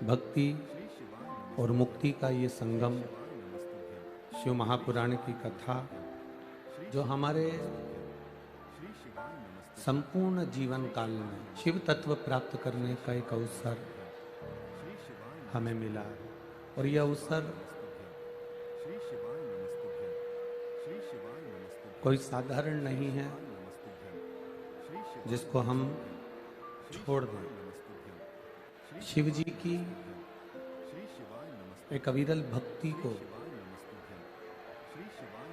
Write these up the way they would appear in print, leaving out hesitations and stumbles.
भक्ति और मुक्ति का ये संगम, शिव महापुराण की कथा जो हमारे संपूर्ण जीवन काल में शिव तत्व प्राप्त करने का एक अवसर हमें मिला है। और यह अवसर कोई साधारण नहीं है जिसको हम छोड़ दें। शिव जी की एक अविरल भक्ति को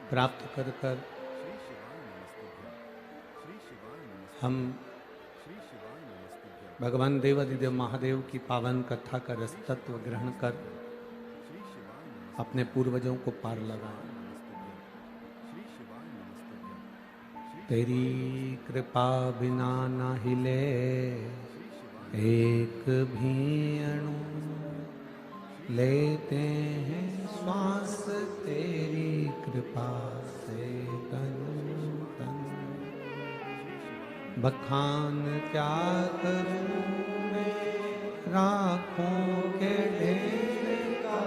प्राप्त कर कर हम भगवान देवादिदेव महादेव की पावन कथा का रसतत्व ग्रहण कर अपने पूर्वजों को पार लगाएं। तेरी कृपा बिना न हिले एक भी अणु, लेते हैं श्वास तेरी कृपा से तनु तन। बखान क्या करूं मैं राखों के ढेर का,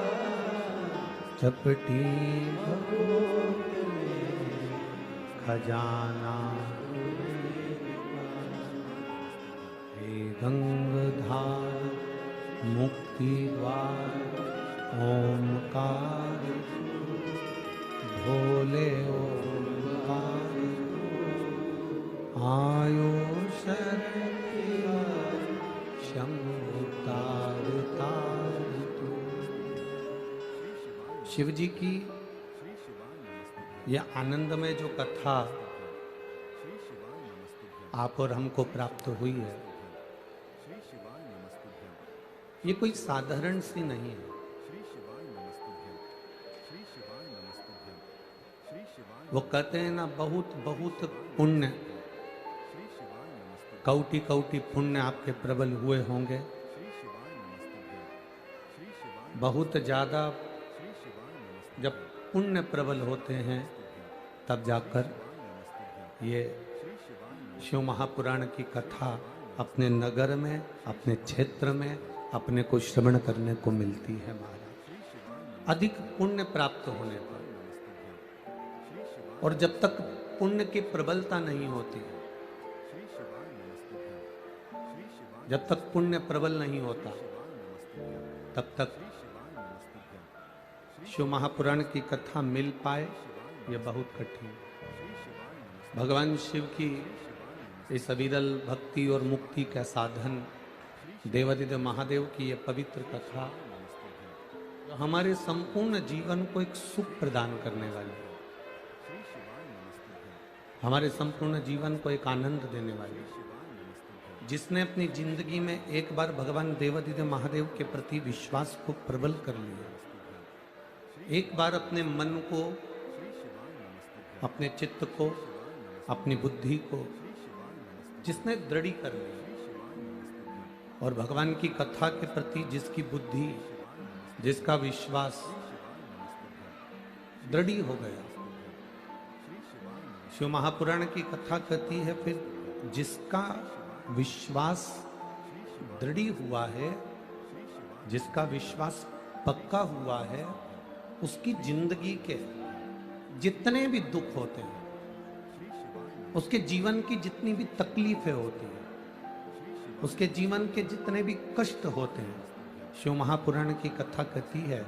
चपटी भगवत खजाना। हे गंगाधार मुक्ति द्वार ओमकार, भोले ओमकार आयो शरण शंभु तार तार तू। शिव जी की यह आनंदमय जो कथा आप और हमको प्राप्त हुई है, ये कोई साधारण सी नहीं है। वो कहते हैं ना, बहुत बहुत पुण्य, कौटि कौटि पुण्य आपके प्रबल हुए होंगे। बहुत ज्यादा जब पुण्य प्रबल होते हैं तब जाकर ये शिव महापुराण की कथा अपने नगर में, अपने क्षेत्र में अपने को श्रवण करने को मिलती है। महाराज अधिक पुण्य प्राप्त होने पर, और जब तक पुण्य की प्रबलता नहीं होती, जब तक पुण्य प्रबल नहीं होता, तब तक शिव महापुराण की कथा मिल पाए यह बहुत कठिन। भगवान शिव की इस अविरल भक्ति और मुक्ति का साधन देवादिदेव महादेव की यह पवित्र कथा जो हमारे संपूर्ण जीवन को एक सुख प्रदान करने वाली है, हमारे संपूर्ण जीवन को एक आनंद देने वाली है। जिसने अपनी जिंदगी में एक बार भगवान देवादिदेव महादेव के प्रति विश्वास को प्रबल कर लिया, एक बार अपने मन को, अपने चित्त को, अपनी बुद्धि को जिसने दृढ़ी कर लिया और भगवान की कथा के प्रति जिसकी बुद्धि, जिसका विश्वास दृढ़ी हो गया, शिव महापुराण की कथा कहती है फिर जिसका विश्वास दृढ़ी हुआ है, जिसका विश्वास पक्का हुआ है, उसकी जिंदगी के जितने भी दुख होते हैं, उसके जीवन की जितनी भी तकलीफें होती हैं, उसके जीवन के जितने भी कष्ट होते हैं, शिव महापुराण की कथा कहती है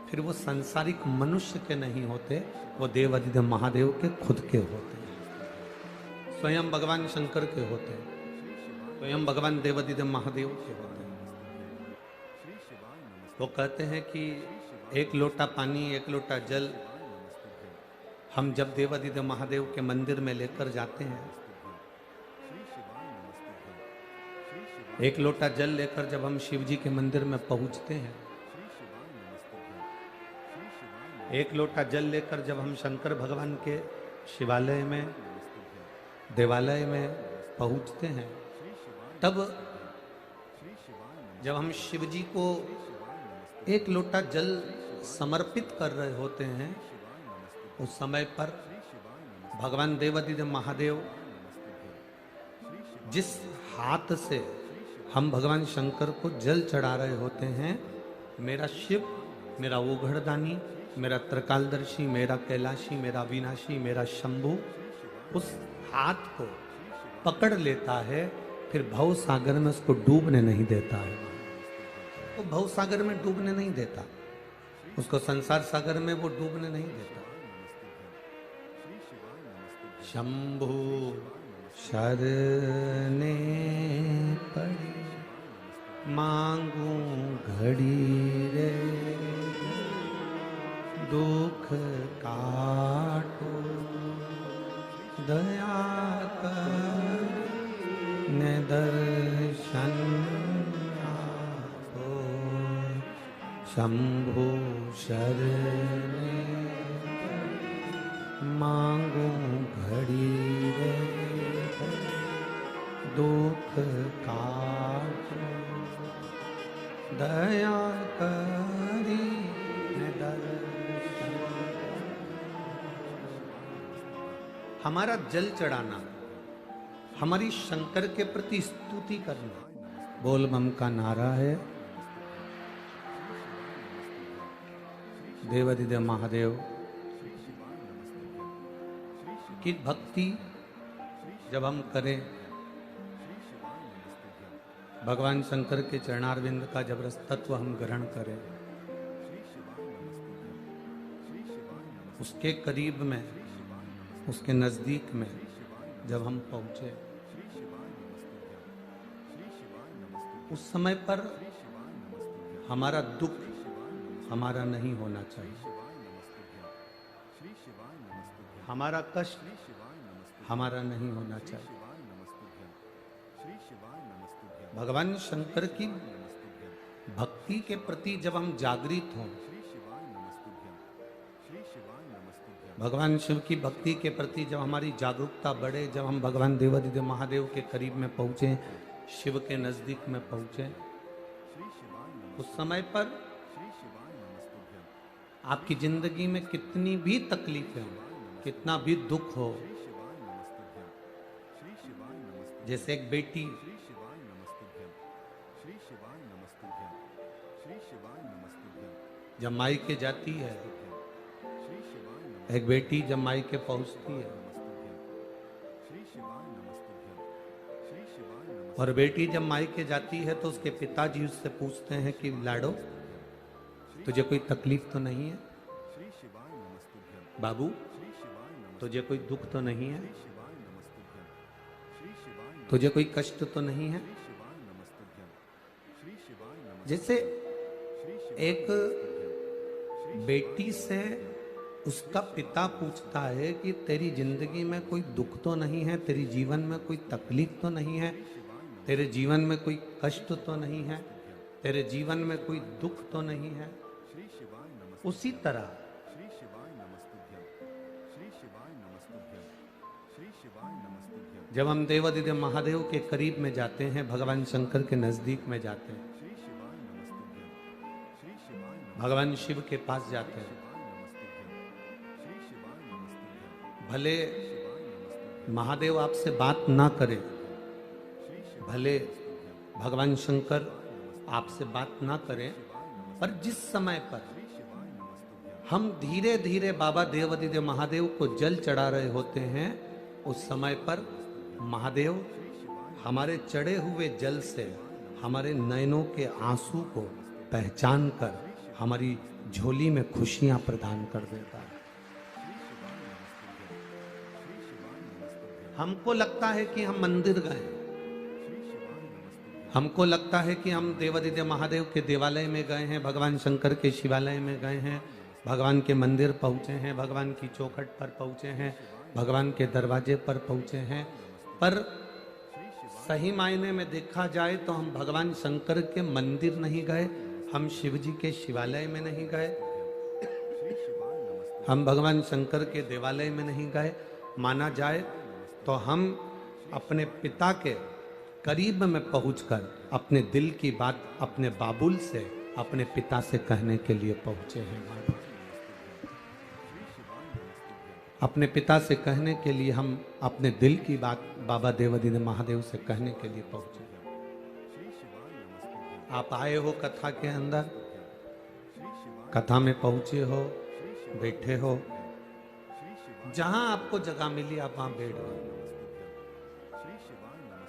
फिर वो सांसारिक मनुष्य के नहीं होते, वो देवादिदेव महादेव के खुद के होते हैं, स्वयं भगवान शंकर के होते हैं, स्वयं भगवान देवादिदेव महादेव के होते हैं। वो कहते हैं कि एक लोटा पानी, एक लोटा जल हम जब देवादिदेव महादेव के मंदिर में लेकर जाते हैं, एक लोटा जल लेकर जब हम शिव जी के मंदिर में पहुंचते हैं, एक लोटा जल लेकर जब हम शंकर भगवान के शिवालय में, देवालय में पहुंचते हैं, तब जब हम शिव जी को एक लोटा जल समर्पित कर रहे होते हैं, उस समय पर भगवान देवादिदेव महादेव जिस हाथ से हम भगवान शंकर को जल चढ़ा रहे होते हैं। मेरा शिव, मेरा ओघड़दानी, मेरा त्रिकालदर्शी, मेरा कैलाशी, मेरा अविनाशी, मेरा शंभु उस हाथ को पकड़ लेता है, फिर भव सागर में उसको डूबने नहीं देता है। तो भव सागर में डूबने नहीं देता, उसको संसार सागर में वो डूबने नहीं देता। शंभु शरने पड़ी मांगू घड़ी रे, दुख काटो दया कर ने दर्शन आपो। शंभु शरणे मांगू घड़ी रे, दुख काटो दया करी ने दर्शन। हमारा जल चढ़ाना, हमारी शंकर के प्रति स्तुति करना, बोल बम का नारा है। देवाधिदेव महादेव की भक्ति जब हम करें, भगवान शंकर के चरणारविंद का जब रस तत्व हम ग्रहण करें, उसके करीब में, उसके नजदीक में जब हम पहुंचे, उस समय पर हमारा दुख हमारा नहीं होना चाहिए, हमारा कष्ट हमारा नहीं होना चाहिए। भगवान शंकर की भक्ति के प्रति जब हम जागृत हों, भगवान शिव की भक्ति के प्रति जब हमारी जागरूकता बढ़े, जब हम भगवान देवाधिदेव महादेव के करीब में पहुंचे, शिव के नजदीक में पहुंचे, उस समय पर आपकी जिंदगी में कितनी भी तकलीफें हो, कितना भी दुख हो, जैसे एक बेटी जब मायके जाती है, एक बेटी जब मायके पहुंचती है, और बेटी जब मायके जाती है तो उसके पिताजी उससे पूछते हैं कि लाडो, तुझे कोई तकलीफ तो नहीं है? बाबू, तुझे कोई दुख तो नहीं है? तुझे कोई कष्ट तो नहीं है? जैसे एक बेटी से उसका पिता पूछता है कि तेरी जिंदगी में कोई दुख तो नहीं है, तेरी जीवन में कोई तकलीफ तो नहीं है, तेरे जीवन में कोई कष्ट तो नहीं है, तेरे जीवन में कोई दुख तो नहीं है। उसी तरह जब हम देवाधिदेव महादेव के करीब में जाते हैं, भगवान शंकर के नजदीक में जाते हैं, भगवान शिव के पास जाते हैं, भले महादेव आपसे बात ना करे, भले भगवान शंकर आपसे बात ना करें, पर जिस समय पर हम धीरे धीरे बाबा देवाधिदेव महादेव को जल चढ़ा रहे होते हैं, उस समय पर महादेव हमारे चढ़े हुए जल से हमारे नयनों के आंसू को पहचान कर हमारी झोली में खुशियां प्रदान कर देता है। हमको लगता है कि हम मंदिर गए, हमको लगता है कि हम देवाधिदेव महादेव के देवालय में गए हैं, भगवान शंकर के शिवालय में गए हैं, भगवान के मंदिर पहुंचे हैं, भगवान की चौखट पर पहुंचे हैं, भगवान के दरवाजे पर पहुंचे हैं, पर सही मायने में देखा जाए तो हम भगवान शंकर के मंदिर नहीं गए, हम शिव जी के शिवालय में नहीं गए, हम भगवान शंकर के देवालय में नहीं गए। माना जाए तो हम अपने पिता के करीब में पहुंचकर अपने दिल की बात अपने बाबुल से, अपने पिता से कहने के लिए पहुंचे हैं। अपने पिता से कहने के लिए हम अपने दिल की बात बाबा देवाधिदेव महादेव से कहने के लिए पहुंचे। आप आए हो कथा के अंदर, कथा में पहुंचे हो, बैठे हो, जहां आपको जगह मिली आप वहां बैठ गए।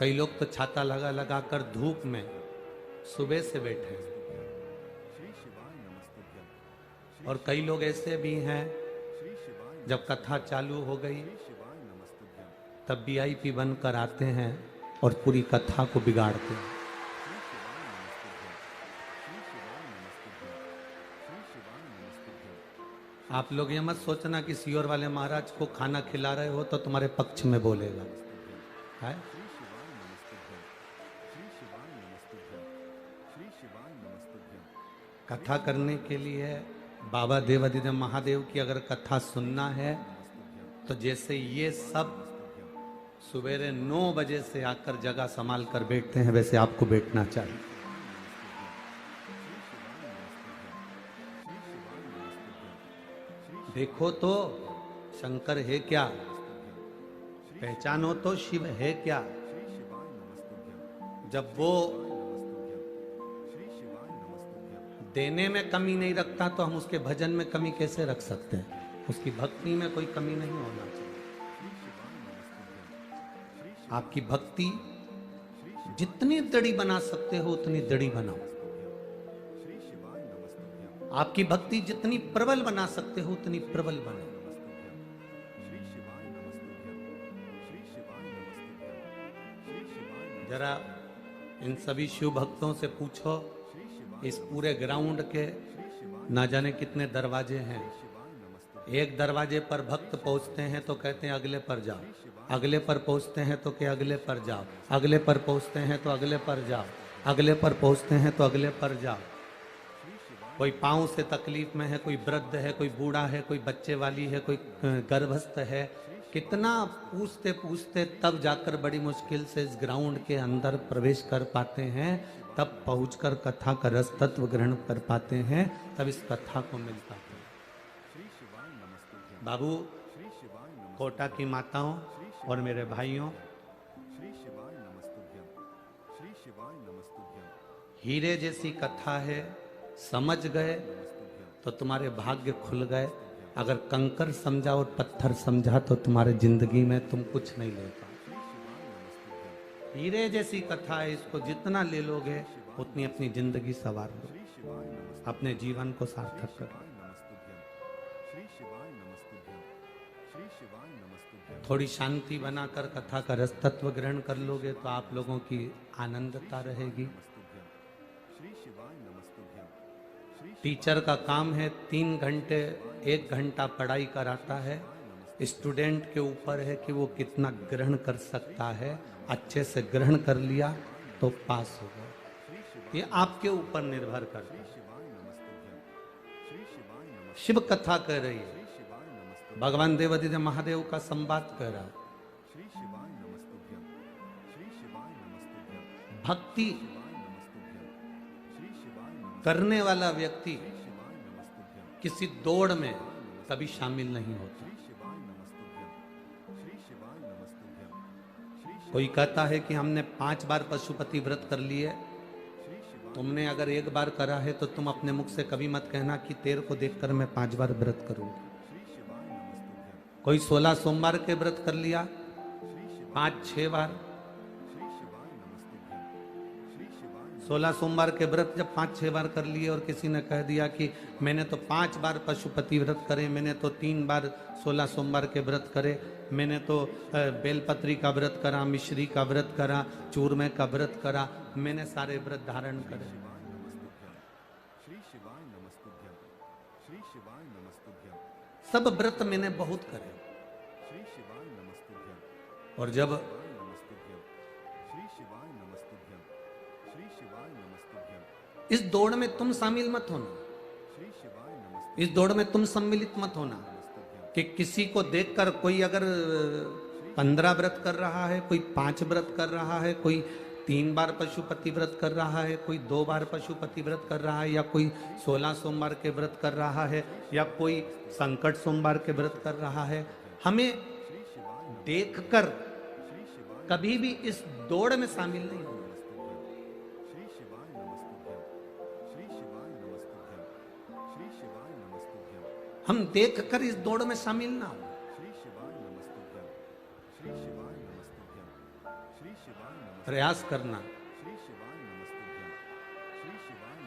कई लोग तो छाता लगा लगा कर धूप में सुबह से बैठे हैं, और कई लोग ऐसे भी हैं जब कथा चालू हो गई तब वीआईपी बनकर आते हैं और पूरी कथा को बिगाड़ते हैं। आप लोग ये मत सोचना कि सीहोर वाले महाराज को खाना खिला रहे हो तो तुम्हारे पक्ष में बोलेगा, है? कथा करने के लिए बाबा देवाधिदेव महादेव की अगर कथा सुनना है तो जैसे ये सब सवेरे 9 बजे से आकर जगह संभाल कर बैठते हैं वैसे आपको बैठना चाहिए। देखो तो शंकर है क्या, पहचानो तो शिव है क्या। जब वो देने में कमी नहीं रखता तो हम उसके भजन में कमी कैसे रख सकते हैं? उसकी भक्ति में कोई कमी नहीं होना चाहिए। आपकी भक्ति जितनी दड़ी बना सकते हो उतनी दड़ी बनाओ। आपकी भक्ति जितनी प्रबल बना सकते हो उतनी प्रबल बनाओ। जरा इन सभी शिव भक्तों से पूछो, इस पूरे ग्राउंड के ना जाने कितने दरवाजे हैं। एक दरवाजे पर भक्त पहुंचते हैं तो कहते हैं अगले पर जाओ, अगले पर पहुंचते हैं तो क्या अगले पर जाओ, अगले पर पहुंचते हैं तो अगले पर जाओ, अगले पर पहुंचते हैं तो अगले पर जाओ। कोई पाँव से तकलीफ में है, कोई वृद्ध है, कोई बूढ़ा है, कोई बच्चे वाली है, कोई गर्भस्थ है। कितना पूछते पूछते तब जाकर बड़ी मुश्किल से इस ग्राउंड के अंदर प्रवेश कर पाते हैं, तब पहुंचकर कथा का रस तत्व ग्रहण कर पाते हैं, तब इस कथा को मिल पाते हैं। बाबू, कोटा की माताओं और मेरे भाइयों, हीरे जैसी कथा है, समझ गए तो तुम्हारे भाग्य खुल गए। अगर कंकर समझा और पत्थर समझा तो तुम्हारे जिंदगी में तुम कुछ नहीं ले पाओ। हीरे जैसी कथा है, इसको जितना ले लोगे उतनी अपनी जिंदगी संवार लो, अपने जीवन को सार्थक करो। थोड़ी शांति बनाकर कथा का रस तत्व ग्रहण कर लोगे तो आप लोगों की आनंदता रहेगी। टीचर का काम है 3 घंटे 1 घंटा पढ़ाई कराता है, स्टूडेंट के ऊपर है कि वो कितना ग्रहण कर सकता है। अच्छे से ग्रहण कर लिया तो पास हो गया, ये आपके ऊपर निर्भर करता है। शिव कथा कह रही है, भगवान देवाधिदेव महादेव का संवाद कह रहा है। भक्ति करने वाला व्यक्ति किसी दौड़ में कभी शामिल नहीं होता। कोई कहता है कि हमने 5 बार पशुपति व्रत कर लिए, तुमने अगर 1 बार करा है तो तुम अपने मुख से कभी मत कहना कि तेरे को देखकर मैं 5 बार व्रत करूंगा। कोई 16 सोमवार के व्रत कर लिया 5-6 बार, 16 सोमवार के व्रत जब 5-6 बार कर लिए और किसी ने कह दिया कि मैंने तो 5 बार पशुपति व्रत करे, मैंने तो 3 बार 16 सोमवार के व्रत करे, मैंने तो बेलपत्री का व्रत करा, मिश्री का व्रत करा, चूरमे का व्रत करा, मैंने सारे व्रत धारण करे। सब व्रत मैंने बहुत करे, और जब इस दौड़ में तुम शामिल मत होना, इस दौड़ में तुम सम्मिलित मत होना कि किसी को देखकर कोई अगर 15 व्रत कर रहा है, कोई 5 व्रत कर रहा है, कोई 3 बार पशुपति व्रत कर रहा है, कोई 2 बार पशुपति व्रत कर रहा है, या कोई 16 सोमवार के व्रत कर रहा है, या कोई संकट सोमवार के व्रत कर रहा है। हमें देखकर कभी भी इस दौड़ में शामिल नहीं होना। हम देखकर इस दौड़ में शामिल ना हो। प्रयास करना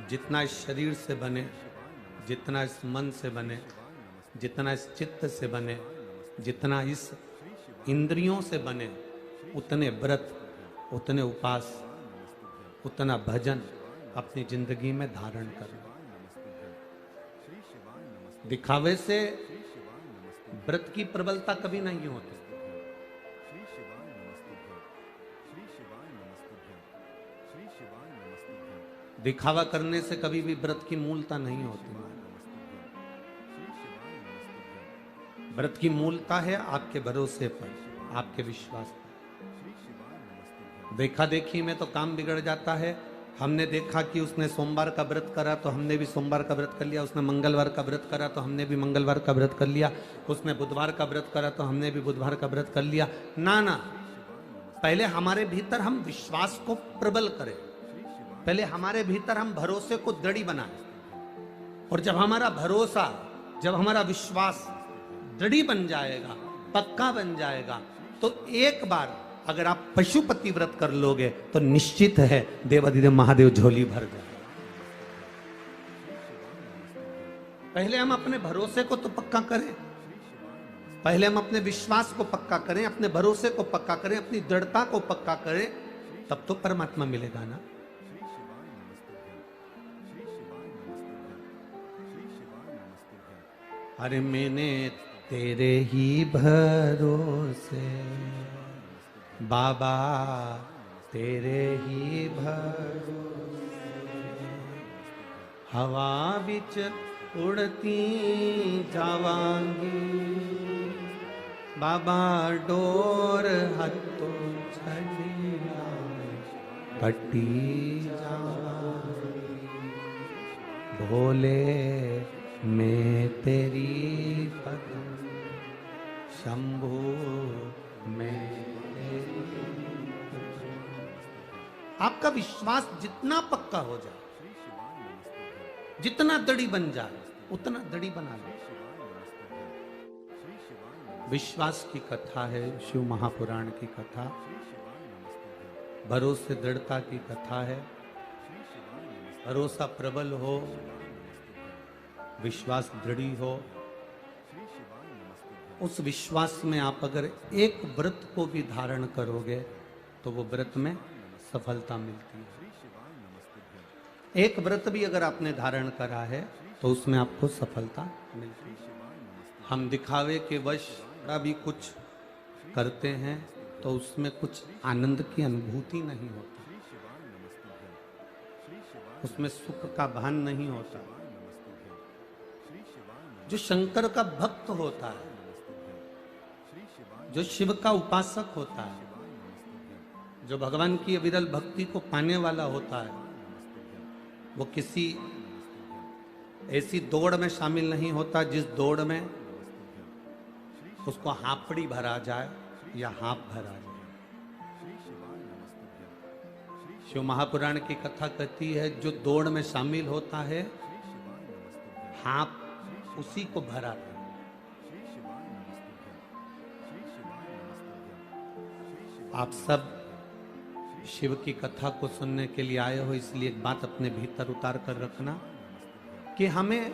जितना इस शरीर से बने, जितना इस मन से बने, जितना इस चित्त से बने, जितना इस इंद्रियों से बने, उतने व्रत, उतने उपास, उतना भजन अपनी जिंदगी में धारण करना। दिखावे से व्रत की प्रबलता कभी नहीं होती। दिखावा करने से कभी भी व्रत की मूलता नहीं होती। व्रत की मूलता है आपके भरोसे पर, आपके विश्वास पर। देखा देखी में तो काम बिगड़ जाता है। हमने देखा कि उसने सोमवार का व्रत करा तो हमने भी सोमवार का व्रत कर लिया, उसने मंगलवार का व्रत करा तो हमने भी मंगलवार का व्रत कर लिया, उसने बुधवार का व्रत करा तो हमने भी बुधवार का व्रत कर लिया। ना ना, पहले हमारे भीतर हम विश्वास को प्रबल करें, पहले हमारे भीतर हम भरोसे को दृढ़ बनाएं। और जब हमारा भरोसा, जब हमारा विश्वास दृढ़ बन जाएगा, पक्का बन जाएगा, तो एक बार अगर आप पशुपति व्रत कर लोगे तो निश्चित है देवाधिदेव महादेव झोली भर जाए। पहले हम अपने भरोसे को तो पक्का करें, पहले हम अपने विश्वास को पक्का करें, अपने भरोसे को पक्का करें, अपनी दृढ़ता को पक्का करें, तब तो परमात्मा मिलेगा ना। अरे मैंने तेरे ही भरोसे बाबा, तेरे ही भरोसे हवा बिच उड़ती जावांगी, बाबा डोर हथों छड़िया कटी जावांगी, भोले मैं तेरी पदम, शंभु मैं तेरी। आपका विश्वास जितना पक्का हो जाए, जितना दृढ़ बन जाए, उतना दृढ़ बना लो। विश्वास की कथा है, शिव महापुराण की कथा, भरोसे दृढ़ता की कथा है। भरोसा प्रबल हो, विश्वास दृढ़ हो, उस विश्वास में आप अगर एक व्रत को भी धारण करोगे तो वो व्रत में सफलता मिलती है। एक व्रत भी अगर आपने धारण करा है तो उसमें आपको सफलता मिलती है। हम दिखावे के वश भी कुछ करते हैं तो उसमें कुछ आनंद की अनुभूति नहीं होती, उसमें सुख का भान नहीं होता। जो शंकर का भक्त होता है, जो शिव का उपासक होता है, जो भगवान की अविरल भक्ति को पाने वाला होता है, वो किसी ऐसी दौड़ में शामिल नहीं होता जिस दौड़ में उसको हापड़ी भरा जाए या हाप भरा जाए। शिव महापुराण की कथा कहती है जो दौड़ में शामिल होता है, हाप उसी को भरा है। आप सब शिव की कथा को सुनने के लिए आए हो, इसलिए एक बात अपने भीतर उतार कर रखना कि हमें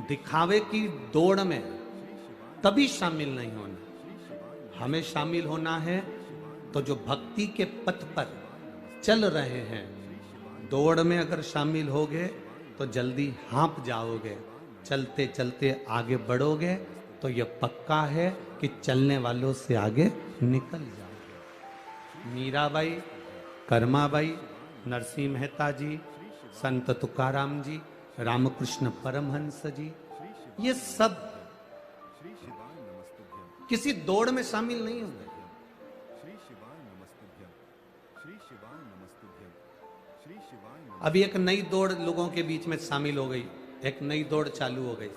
दिखावे की दौड़ में कभी शामिल नहीं होना। हमें शामिल होना है तो जो भक्ति के पथ पर चल रहे हैं, दौड़ में अगर शामिल होगे तो जल्दी हाँप जाओगे, चलते चलते आगे बढ़ोगे तो यह पक्का है कि चलने वालों से आगे निकल जाओगे। मीराबाई, कर्माबाई, नरसिंह मेहता जी, संत तुकाराम जी, रामकृष्ण परमहंस जी, ये सब किसी दौड़ में शामिल नहीं होंगे। अभी एक नई दौड़ लोगों के बीच में शामिल हो गई, एक नई दौड़ चालू हो गई।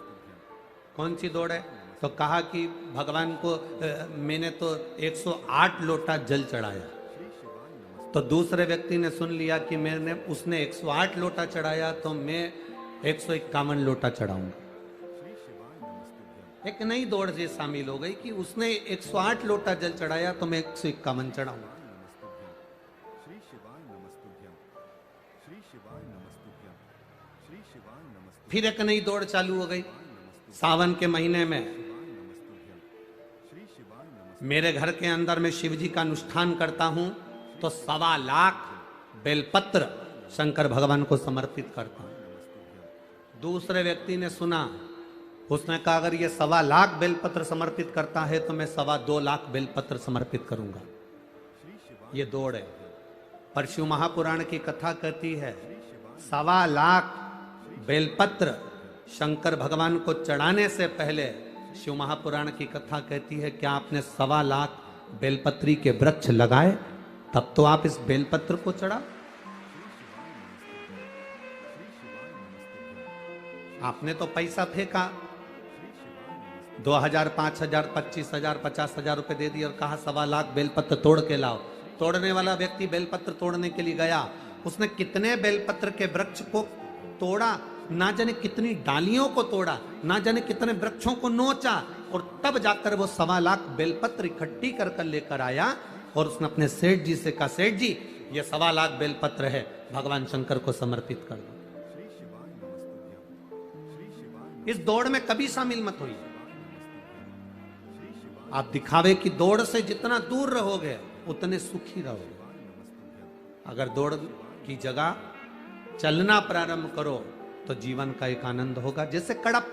कौन सी दौड़ है? तो कहा कि भगवान को मैंने तो 108 लोटा जल चढ़ाया। तो दूसरे व्यक्ति ने सुन लिया कि उसने 108 लोटा चढ़ाया तो मैं 151 लोटा चढ़ाऊंगा। एक नई दौड़ ये शामिल हो गई कि उसने 108 लोटा जल चढ़ाया तो मैं 151 चढ़ाऊंगा। फिर एक नई दौड़ चालू हो गई। सावन के महीने में मेरे घर के अंदर में शिव जी का अनुष्ठान करता हूं तो 1.25 लाख बेलपत्र शंकर भगवान को समर्पित करता हूं। दूसरे व्यक्ति ने सुना, उसने कहा अगर ये 1.25 लाख बेलपत्र समर्पित करता है तो मैं 2.25 लाख बेलपत्र समर्पित करूंगा। ये दौड़ है। पर शिव महापुराण की कथा कहती है 1.25 लाख बेलपत्र शंकर भगवान को चढ़ाने से पहले शिव महापुराण की कथा कहती है क्या आपने 1.25 लाख बेलपत्री के वृक्ष लगाए तब तो आप इस बेलपत्र को चढ़ा। आपने तो पैसा फेंका, 2000, 5000, 25,000, 50,000 रुपए दे दिए और कहा 1.25 लाख बेलपत्र तोड़ के लाओ। तोड़ने वाला व्यक्ति बेलपत्र तोड़ने के लिए गया, उसने कितने बेलपत्र के वृक्ष को तोड़ा, ना जाने कितनी डालियों को तोड़ा, ना जाने कितने वृक्षों को नोचा, और तब जाकर वो 1.25 लाख बेलपत्र इकट्ठी कर लेकर आया और उसने अपने सेठ जी से कहा, सेठ जी ये 1.25 लाख बेलपत्र है, भगवान शंकर को समर्पित कर दो। इस दौड़ में कभी शामिल मत होइए। आप दिखावे की दौड़ से जितना दूर रहोगे उतने सुखी रहोगे। अगर दौड़ की जगह चलना प्रारंभ करो तो जीवन का एक आनंद होगा। जैसे कड़प,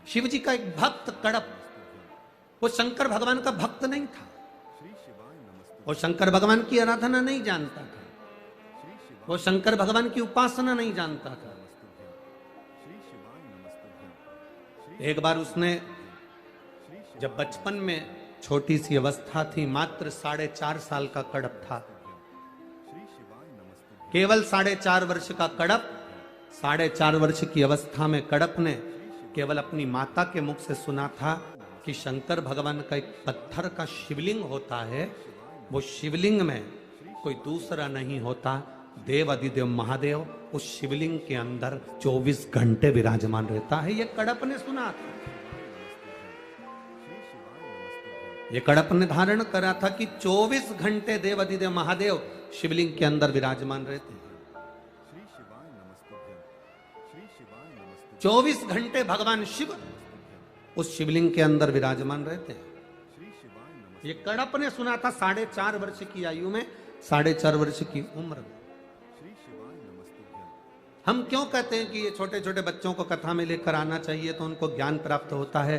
शिव जी का एक भक्त कड़प, वो शंकर भगवान का भक्त नहीं था, वो शंकर भगवान की आराधना नहीं जानता था, वो शंकर भगवान की उपासना नहीं जानता था। एक बार उसने जब बचपन में छोटी सी अवस्था थी, मात्र 4.5 साल का कड़प था, केवल 4.5 वर्ष का कड़प, 4.5 वर्ष की अवस्था में कड़प ने केवल अपनी माता के मुख से सुना था कि शंकर भगवान का एक पत्थर का शिवलिंग होता है, वो शिवलिंग में कोई दूसरा नहीं होता, देव अधिदेव महादेव उस शिवलिंग के अंदर 24 घंटे विराजमान रहता है। ये कड़प ने सुना था। ये कड़प ने धारण करा था कि 24 घंटे देव अधिदेव महादेव शिवलिंग के अंदर विराजमान रहते हैं। 24 घंटे भगवान शिव उस शिवलिंग के अंदर विराजमान रहते हैं। ये कड़प ने सुना था 4.5 वर्ष की आयु में, 4.5 वर्ष की उम्र में। हम क्यों कहते हैं कि ये छोटे छोटे बच्चों को कथा में लेकर आना चाहिए तो उनको ज्ञान प्राप्त होता है।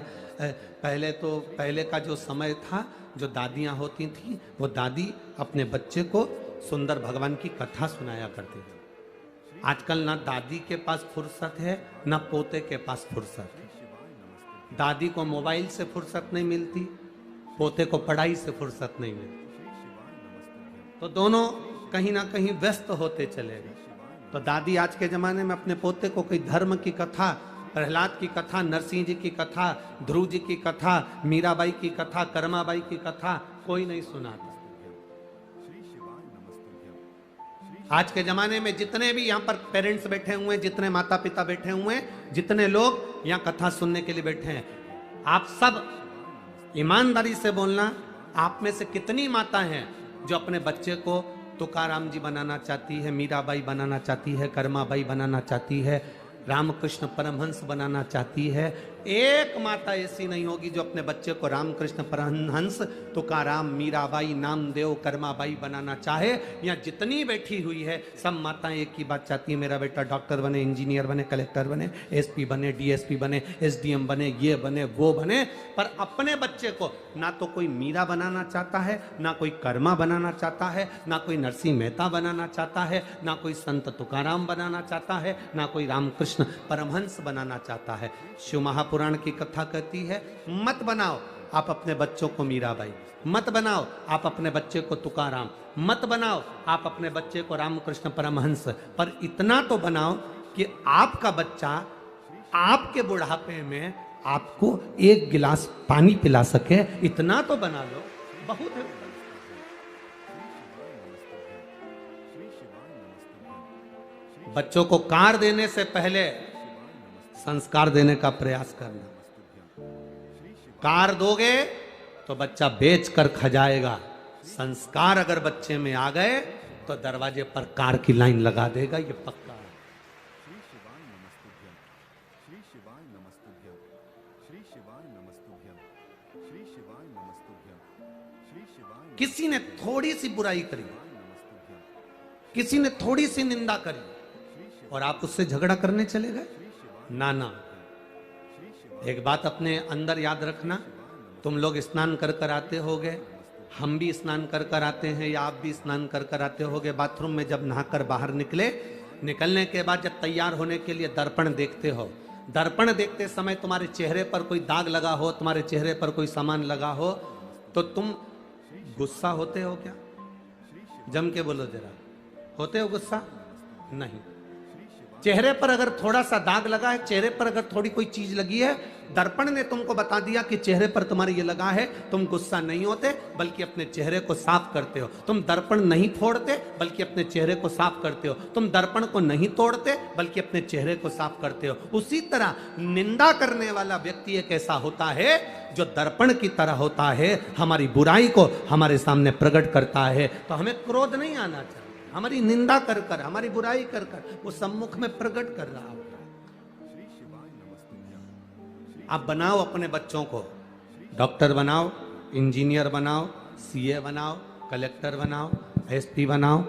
पहले का जो समय था, जो दादियां होती थी, वो दादी अपने बच्चे को सुंदर भगवान की कथा सुनाया करते थे। आजकल ना दादी के पास फुर्सत है, ना पोते के पास फुर्सत है। दादी को मोबाइल से फुर्सत नहीं मिलती, पोते को पढ़ाई से फुर्सत नहीं मिलती, तो दोनों कहीं ना कहीं व्यस्त होते चले गए। तो दादी आज के जमाने में अपने पोते को कोई धर्म की कथा, प्रहलाद की कथा, नरसिंह जी की कथा, ध्रुव जी की कथा, मीराबाई की कथा, कर्माबाई की कथा कोई नहीं सुनाता। आज के जमाने में जितने भी यहाँ पर पेरेंट्स बैठे हुए हैं, जितने माता पिता बैठे हुए हैं, जितने लोग यहाँ कथा सुनने के लिए बैठे हैं, आप सब ईमानदारी से बोलना, आप में से कितनी माता हैं जो अपने बच्चे को तुकाराम जी बनाना चाहती है, मीराबाई बनाना चाहती है, कर्माबाई बनाना चाहती है, रामकृष्ण परमहंस बनाना चाहती है। एक माता ऐसी नहीं होगी जो अपने बच्चे को रामकृष्ण परमहंस, तुकाराम, मीराबाई, नामदेव, कर्माबाई बनाना चाहे। यहाँ जितनी बैठी हुई है सब माताएं एक ही बात चाहती है, मेरा बेटा डॉक्टर बने, इंजीनियर बने, कलेक्टर बने, एसपी बने, डीएसपी बने, एसडीएम बने, ये बने, वो बने। पर अपने बच्चे को ना तो कोई मीरा बनाना चाहता है, ना कोई कर्मा बनाना चाहता है, ना कोई नरसिंह मेहता बनाना चाहता है, ना कोई संत तुकाराम बनाना चाहता है, ना कोई रामकृष्ण परमहंस बनाना चाहता है। शिव महापुराण की कथा कहती है, मत बनाओ आप अपने बच्चों को मीराबाई, मत बनाओ आप अपने बच्चे को तुकाराम, मत बनाओ आप अपने बच्चे को रामकृष्ण परमहंस, पर इतना तो बनाओ कि आपका बच्चा आपके बुढ़ापे में आपको 1 गिलास पानी पिला सके। इतना तो बना लो, बहुत है। बच्चों को कार देने से पहले संस्कार देने का प्रयास करना। कार दोगे तो बच्चा बेच कर खा जाएगा, संस्कार अगर बच्चे में आ गए तो दरवाजे पर कार की लाइन लगा देगा, ये पक्का है। किसी ने थोड़ी सी बुराई करी, किसी ने थोड़ी सी निंदा करी और आप उससे झगड़ा करने चले गए, ना ना। एक बात अपने अंदर याद रखना, तुम लोग स्नान कर कर आते होगे, हम भी स्नान कर कर आते हैं, या आप भी स्नान कर कर आते होगे। बाथरूम में जब नहाकर बाहर निकलने के बाद जब तैयार होने के लिए दर्पण देखते हो, दर्पण देखते समय तुम्हारे चेहरे पर कोई दाग लगा हो, तुम्हारे चेहरे पर कोई सामान लगा हो, तो तुम गुस्सा होते हो क्या? जम के बोलो जरा, होते हो गुस्सा? नहीं। चेहरे पर अगर थोड़ा सा दाग लगा है, चेहरे पर अगर थोड़ी कोई चीज लगी है, दर्पण ने तुमको बता दिया कि चेहरे पर तुम्हारे ये लगा है, तुम गुस्सा नहीं होते बल्कि अपने चेहरे को साफ करते हो। तुम दर्पण नहीं फोड़ते बल्कि अपने चेहरे को साफ करते हो। तुम दर्पण को नहीं तोड़ते बल्कि अपने चेहरे को साफ करते हो। उसी तरह निंदा करने वाला व्यक्ति एक ऐसा होता है जो दर्पण की तरह होता है, हमारी बुराई को हमारे सामने प्रकट करता है। तो हमें क्रोध नहीं आना चाहिए, हमारी निंदा कर कर, हमारी बुराई कर कर वो सम्मुख में प्रकट कर रहा होता है। आप बनाओ अपने बच्चों को, डॉक्टर बनाओ, इंजीनियर बनाओ, सीए बनाओ, कलेक्टर बनाओ, एसपी बनाओ,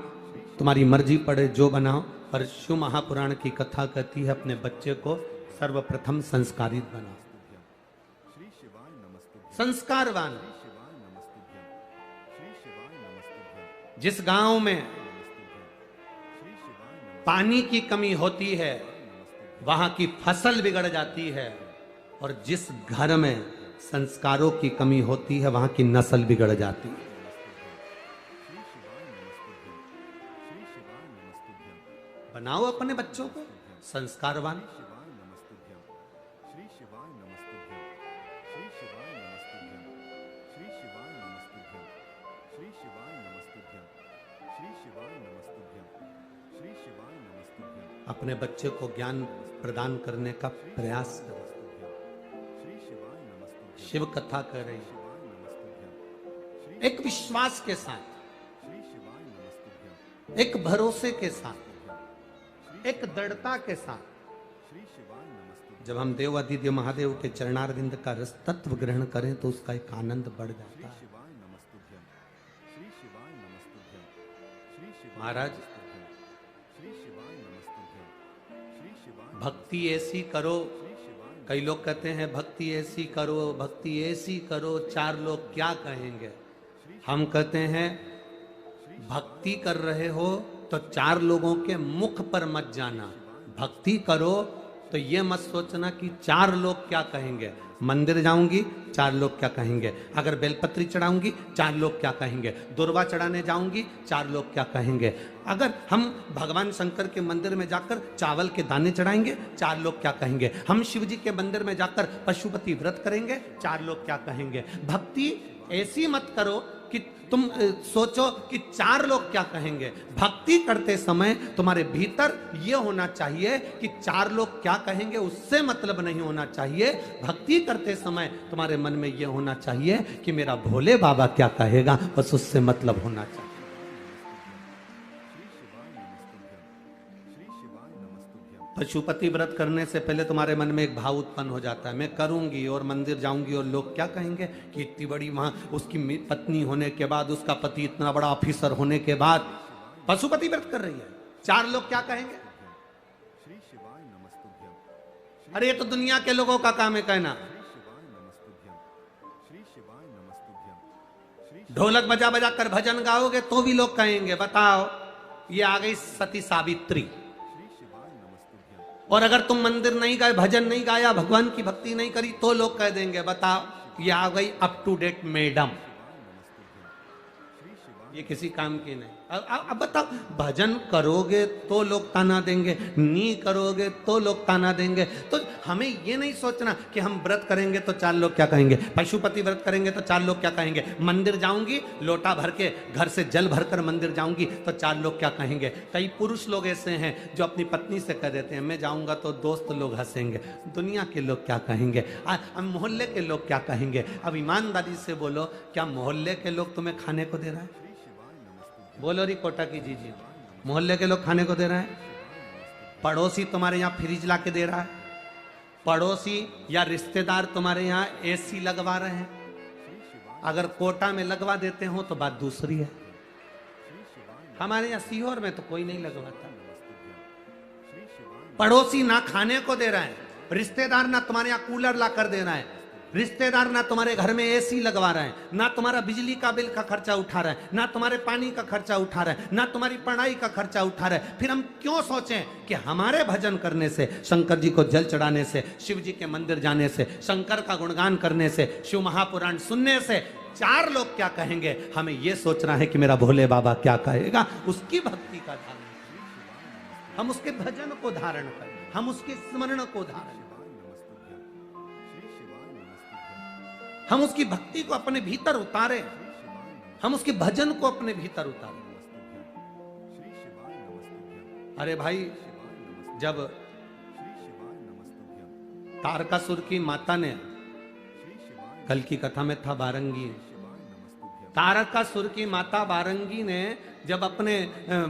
तुम्हारी मर्जी पड़े जो बनाओ, पर शिव महापुराण की कथा कहती है अपने बच्चे को सर्वप्रथम संस्कारित बनाओ, संस्कारवान। जिस गांव में पानी की कमी होती है वहां की फसल बिगड़ जाती है, और जिस घर में संस्कारों की कमी होती है वहां की नस्ल बिगड़ जाती है। बनाओ अपने बच्चों को संस्कारवान। अपने बच्चे को ज्ञान प्रदान करने का प्रयास करें। शिव कथा कर रही है एक विश्वास के साथ, एक भरोसे के साथ, एक दृढ़ता के साथ। जब हम देव आदिदेव महादेव के चरणारविंद का रस तत्व ग्रहण करें तो उसका एक आनंद बढ़ जाता है। महाराज भक्ति ऐसी करो, कई लोग कहते हैं भक्ति ऐसी करो, भक्ति ऐसी करो, चार लोग क्या कहेंगे। हम कहते हैं भक्ति कर रहे हो तो चार लोगों के मुख पर मत जाना। भक्ति करो तो ये मत सोचना कि चार लोग क्या कहेंगे। मंदिर जाऊंगी चार लोग क्या कहेंगे, अगर बेलपत्री चढ़ाऊंगी चार लोग क्या कहेंगे, दुर्वा चढ़ाने जाऊंगी चार लोग क्या कहेंगे, अगर हम भगवान शंकर के मंदिर में जाकर चावल के दाने चढ़ाएंगे चार लोग क्या कहेंगे, हम शिव जी के मंदिर में जाकर पशुपति व्रत करेंगे चार लोग क्या कहेंगे। भक्ति ऐसी मत करो कि तुम सोचो कि चार लोग क्या कहेंगे। भक्ति करते समय तुम्हारे भीतर यह होना चाहिए कि चार लोग क्या कहेंगे उससे मतलब नहीं होना चाहिए। भक्ति करते समय तुम्हारे मन में यह होना चाहिए कि मेरा भोले बाबा क्या कहेगा, बस उससे मतलब होना चाहिए। पशुपति व्रत करने से पहले तुम्हारे मन में एक भाव उत्पन्न हो जाता है, मैं करूंगी और मंदिर जाऊंगी और लोग क्या कहेंगे कि इतनी बड़ी वहां उसकी पत्नी होने के बाद, उसका पति इतना बड़ा ऑफिसर होने के बाद पशुपति व्रत कर रही है, चार लोग क्या कहेंगे। अरे ये तो दुनिया के लोगों का काम है कहना। ढोलक बजा बजा कर भजन गाओगे तो भी लोग कहेंगे बताओ ये आ गई सती सावित्री। और अगर तुम मंदिर नहीं गए, भजन नहीं गाया, भगवान की भक्ति नहीं करी तो लोग कह देंगे बताओ ये आ गई अप टू डेट मैडम। ये किसी काम की नहीं। अब बताओ, भजन करोगे तो लोग ताना देंगे, नहीं करोगे तो लोग ताना देंगे। तो हमें ये नहीं सोचना कि हम व्रत करेंगे तो 4 लोग क्या कहेंगे, पशुपति व्रत करेंगे तो 4 लोग क्या कहेंगे, मंदिर जाऊंगी लोटा भर के, घर से जल भरकर मंदिर जाऊंगी तो 4 लोग क्या कहेंगे। कई पुरुष लोग ऐसे हैं जो अपनी पत्नी से कह देते हैं, मैं जाऊंगा तो दोस्त लोग हंसेंगे, दुनिया के लोग क्या कहेंगे, मोहल्ले के लोग क्या कहेंगे। अब ईमानदारी से बोलो, क्या मोहल्ले के लोग तुम्हें खाने को दे रहा है? बोलो री कोटा की जी, मोहल्ले के लोग खाने को दे रहे हैं? पड़ोसी तुम्हारे यहाँ फ्रिज ला के दे रहा है? पड़ोसी या रिश्तेदार तुम्हारे यहाँ एसी लगवा रहे हैं? अगर कोटा में लगवा देते हो तो बात दूसरी है। हमारे यहाँ सीहोर में तो कोई नहीं लगवाता। पड़ोसी ना खाने को दे रहा है, रिश्तेदार ना तुम्हारे यहाँ कूलर ला कर दे रहा है, रिश्तेदार ना तुम्हारे घर में एसी लगवा रहे हैं, ना तुम्हारा बिजली का बिल का खर्चा उठा रहा है, ना तुम्हारे पानी का खर्चा उठा रहा है, ना तुम्हारी पढ़ाई का खर्चा उठा रहा है। फिर हम क्यों सोचें कि हमारे भजन करने से, शंकर जी को जल चढ़ाने से, शिव जी के मंदिर जाने से, शंकर का गुणगान करने से, शिव महापुराण सुनने से 4 लोग क्या कहेंगे। हमें यह सोचना है कि मेरा भोले बाबा क्या कहेगा। उसकी भक्ति का धारण, हम उसके भजन को धारण करें, हम उसके स्मरण को धारण, हम उसकी भक्ति को अपने भीतर उतारे, हम उसके भजन को अपने भीतर उतारे। अरे भाई, जब तारकासुर की माता ने, कल की कथा में था बारंगी, तारकासुर की माता बारंगी ने जब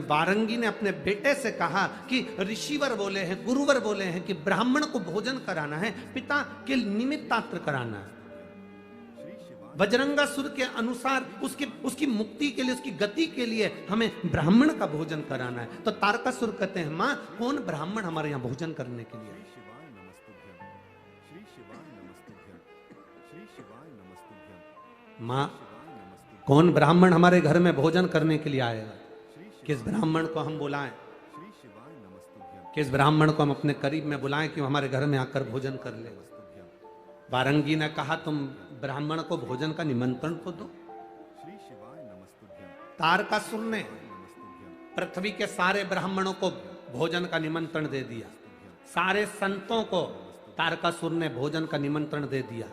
बारंगी ने अपने बेटे से कहा कि ऋषिवर बोले हैं, गुरुवर बोले हैं कि ब्राह्मण को भोजन कराना है, पिता के निमित्तात्र कराना है, बजरंगासुर के अनुसार उसकी मुक्ति के लिए, उसकी गति के लिए हमें ब्राह्मण का भोजन कराना है। तो तारकासुर कहते हैं, मां कौन ब्राह्मण हमारे यहाँ भोजन करने के लिए? मां कौन ब्राह्मण हमारे घर में भोजन करने के लिए आएगा? किस ब्राह्मण को हम बुलाएं? किस ब्राह्मण को हम अपने करीब में बुलाएं कि हमारे घर में आकर भोजन कर ले? बारंगी ने कहा, तुम ब्राह्मण को भोजन का निमंत्रण तो दो। तारकासुर ने पृथ्वी के सारे ब्राह्मणों को भोजन का निमंत्रण दे दिया, सारे संतों को तारकासुर ने भोजन का निमंत्रण दे दिया।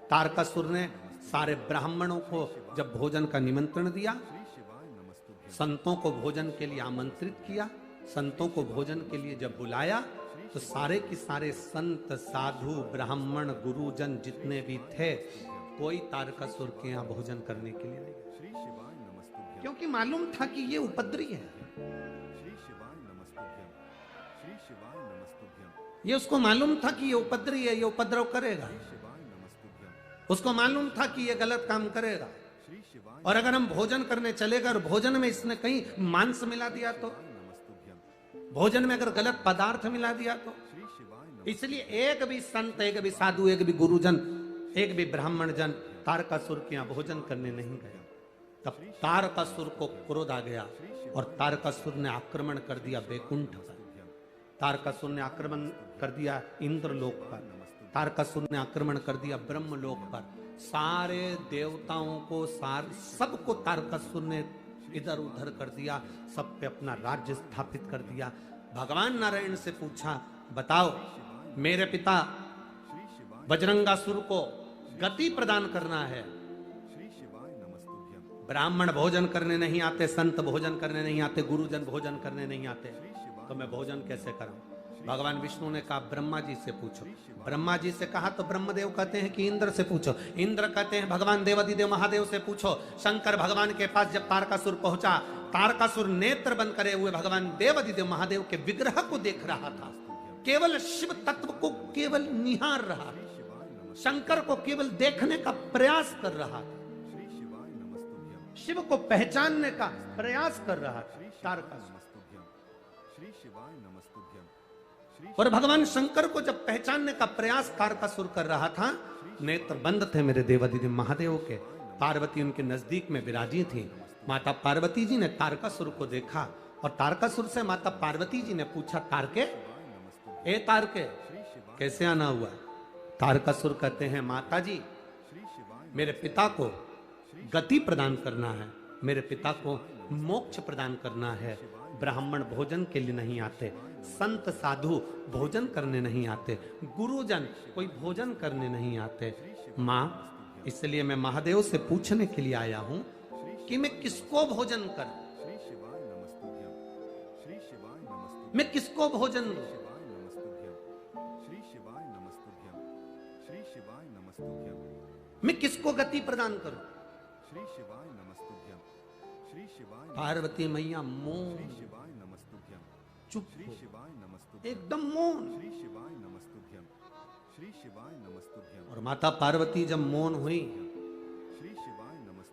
तारकासुर ने सारे ब्राह्मणों को जब भोजन का निमंत्रण दिया, संतों को भोजन के लिए आमंत्रित किया, संतों को भोजन के लिए जब बुलाया, तो सारे के सारे संत, साधु, ब्राह्मण, गुरुजन जितने भी थे, कोई तारकासुर के यहाँ भोजन करने के लिए नहीं, क्योंकि मालूम था कि ये उपद्रवी है। ये उसको मालूम था कि ये उपद्रवी है, ये उपद्रव करेगा। उसको मालूम था कि ये गलत काम करेगा। और अगर हम भोजन करने चलेगा और भोजन में इसने कहीं मांस मिला दिया तो, भोजन में अगर गलत पदार्थ मिला दिया तो, इसलिए एक भी संत, एक भी साधु, एक भी गुरुजन, एक भी ब्राह्मण जन तारकासुर के यहाँ भोजन करने नहीं गया। तब तारकासुर को क्रोध आ गया और तारकासुर ने आक्रमण कर दिया बैकुंठ पर। तारकासुर ने आक्रमण कर दिया इंद्रलोक पर, तारकासुर ने आक्रमण कर दिया ब्रह्मलोक पर। सारे देवताओं को, सबको तारकासुर ने इधर उधर कर दिया, सब पे अपना राज्य स्थापित कर दिया। भगवान नारायण से पूछा, बताओ मेरे पिता बजरंगासुर को गति प्रदान करना है, ब्राह्मण भोजन करने नहीं आते, संत भोजन करने नहीं आते, गुरुजन भोजन करने नहीं आते, तो मैं भोजन कैसे करूं? भगवान विष्णु ने कहा ब्रह्मा जी से पूछो। ब्रह्मा जी से कहा तो ब्रह्मदेव कहते हैं कि इंद्र से पूछो। इंद्र कहते हैं भगवान देवादिदेव महादेव से पूछो। शंकर भगवान के पास जब तारकासुर पहुंचा, तारकासुर नेत्र बंद करे हुए भगवान देवादिदेव महादेव के विग्रह को देख रहा था, केवल शिव तत्व को केवल निहार रहा, शंकर को केवल देखने का प्रयास कर रहा था, शिव को पहचानने का प्रयास कर रहा था तारकासुर। और भगवान शंकर को जब पहचानने का प्रयास तारकासुर कर रहा था, नेत्र बंद थे मेरे देवादिदेव महादेव के। पार्वती उनके नजदीक में विराजी थी। माता पार्वती जी ने तारकासुर को देखा और तारकासुर से माता पार्वती जी ने पूछा, तारके, ए तारके, कैसे आना हुआ? तारकासुर कहते हैं, माता जी मेरे पिता को गति प्रदान करना है, मेरे पिता को मोक्ष प्रदान करना है। ब्राह्मण भोजन के लिए नहीं आते, संत साधु भोजन करने नहीं आते, गुरुजन कोई भोजन करने नहीं आते। माँ, इसलिए मैं महादेव से पूछने के लिए आया हूं कि मैं किसको भोजन करूं, मैं किसको भोजन दूं? मैं किसको गति प्रदान करूं? पार्वती मैया मौन, चुप हो, एकदम मौन। और माता पार्वती जब मौन हुई,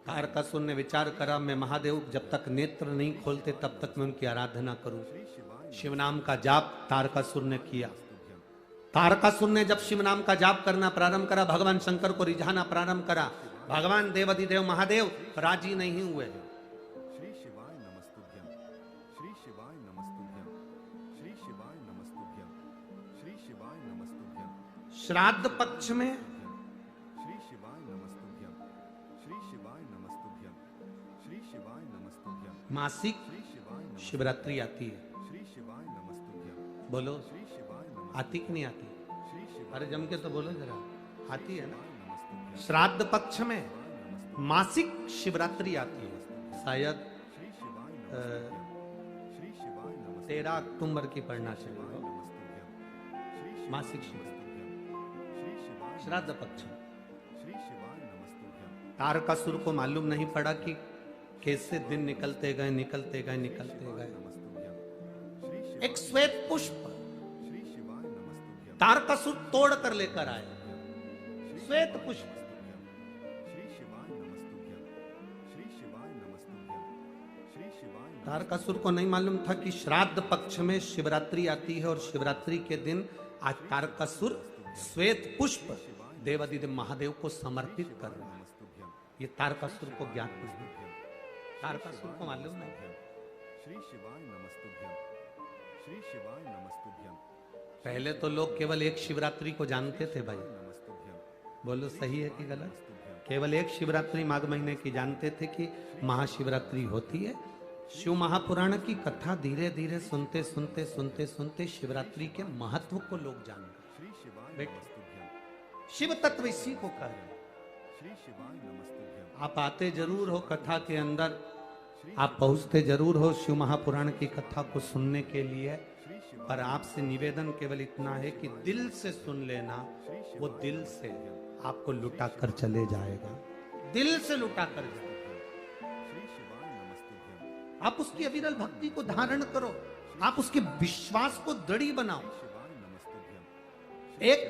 तारकासुर ने विचार करा, मैं महादेव जब तक नेत्र नहीं खोलते तब तक मैं उनकी आराधना करूं। शिव नाम का जाप तारकासुर ने किया। तारकासुर ने जब शिव नाम का जाप करना प्रारंभ करा, भगवान शंकर को रिझाना प्रारंभ करा, भगवान देवाधिदेव महादेव राजी नहीं हुए। श्राद्ध पक्ष में मासिक शिवरात्रि आती है। बोलो, आती कि नहीं आती? अरे जम के तो बोलो जरा, आती है ना? श्राद्ध पक्ष में मासिक शिवरात्रि आती है। शायद 13 अक्टूबर की पढ़ना चाहिए। मासिक शिवरात्रि श्राद्ध पक्ष। तारकासुर को मालूम नहीं पड़ा कि कैसे दिन निकलते गए निकलते गए निकलते गए। एक श्वेत पुष्प तारकासुर तोड़ कर लेकर आए। श्वेत पुष्प। तारकासुर को नहीं मालूम था कि श्राद्ध पक्ष में शिवरात्रि आती है और शिवरात्रि के दिन आज तारकासुर श्वेत पुष्प देवाधिदेव महादेव को समर्पित कर रहा है। ये तारकासुर को ज्ञात नहीं, तारकासुर को मालूम नहीं। पहले तो लोग केवल एक शिवरात्रि को जानते थे भाई। बोलो सही है कि गलत? केवल एक शिवरात्रि माघ महीने की जानते थे कि महाशिवरात्रि होती है। शिव महापुराण की कथा धीरे धीरे सुनते सुनते सुनते सुनते शिवरात्रि के महत्व को लोग जान गए। बेटे, शिव तत्व इसी को कह रहे। आप आते जरूर हो कथा के अंदर, आप पहुंचते जरूर हो शिव महापुराण की कथा को सुनने के लिए, पर आपसे निवेदन केवल इतना है कि दिल से सुन लेना। वो दिल से आपको लुटा कर चले जाएगा, दिल से लुटा कर जाएगा। आप उसकी अविरल भक्ति को धारण करो, आप उसके विश्वास को दृढ़ बनाओ। एक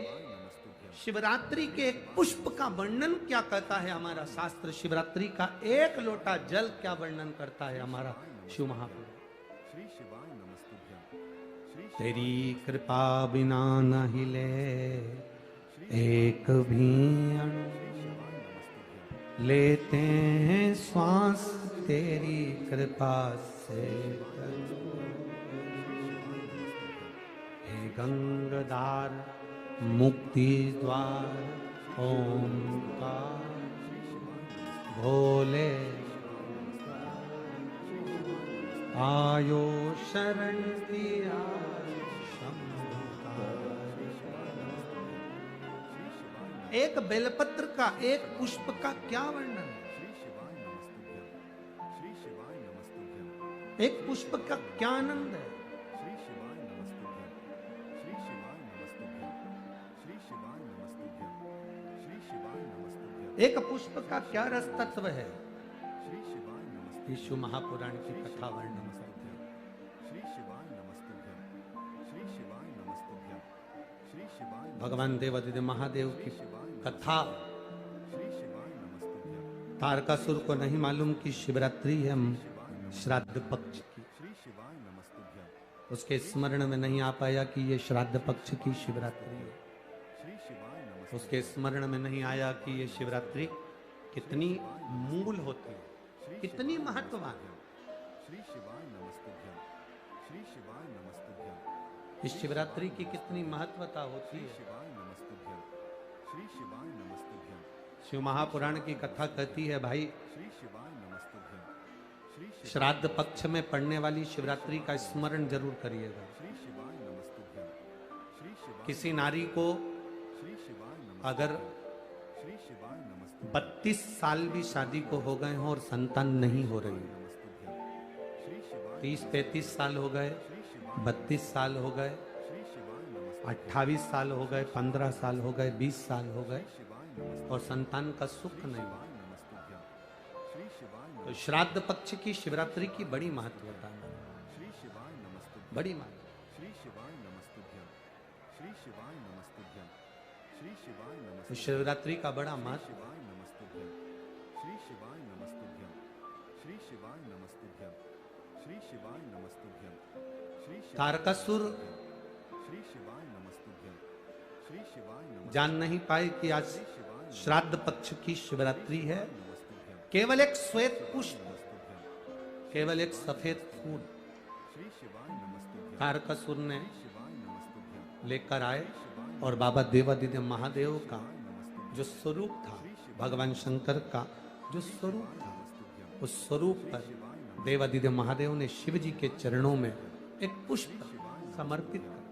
शिवरात्रि के एक पुष्प का वर्णन क्या कहता है हमारा शास्त्र? शिवरात्रि का एक लोटा जल क्या वर्णन करता है हमारा शिव महापुराण? तेरी कृपा बिना न हिले एक भी अणु, लेते हैं श्वास तेरी कृपा से। हे गंगाधार मुक्ति द्वार ओंकार, भोले आयो शरण दिया एक बेलपत्र का, एक पुष्प का क्या वर्णन है? एक पुष्प का क्या आनंद है? एक पुष्प का क्या रस तत्व है? शिव महापुराण की कथा वर्णन करते हैं। भगवान देवाधिदेव महादेव की कथा। तारकासुर को नहीं मालूम कि शिवरात्रि है श्राद्ध पक्ष की। उसके स्मरण में नहीं आ पाया कि ये श्राद्ध पक्ष की शिवरात्रि है। उसके स्मरण में नहीं आया कि ये शिवरात्रि कितनी मूल होती है, कितनी महत्ववान है। इस शिवरात्रि की कितनी महत्वता होती है। शिव महापुराण की कथा कहती है भाई, श्राद्ध पक्ष में पड़ने वाली शिवरात्रि का स्मरण जरूर करिएगा। किसी नारी को अगर 32 साल भी शादी को हो गए हों और संतान नहीं हो रही, 30-33 साल हो गए, 32 साल हो गए, 28 साल हो गए, 15 साल हो गए, 20 साल हो गए और संतान का सुख नहीं हुआ, तो श्राद्ध पक्ष की शिवरात्रि की बड़ी महत्वता है, बड़ी महत्वता। तो शिवरात्रि का बड़ा महत्व। तारकासुर जान नहीं पाए कि आज श्राद्ध पक्ष की शिवरात्रि है। केवल एक श्वेत पुष्प, केवल एक सफेद फूल तारकासुर ने लेकर आए और बाबा देवादिदेव महादेव का जो स्वरूप था, भगवान शंकर का जो स्वरूप था, उस स्वरूप पर देवादिदेव महादेव ने शिव जी के चरणों में एक पुष्प समर्पित कर दिया।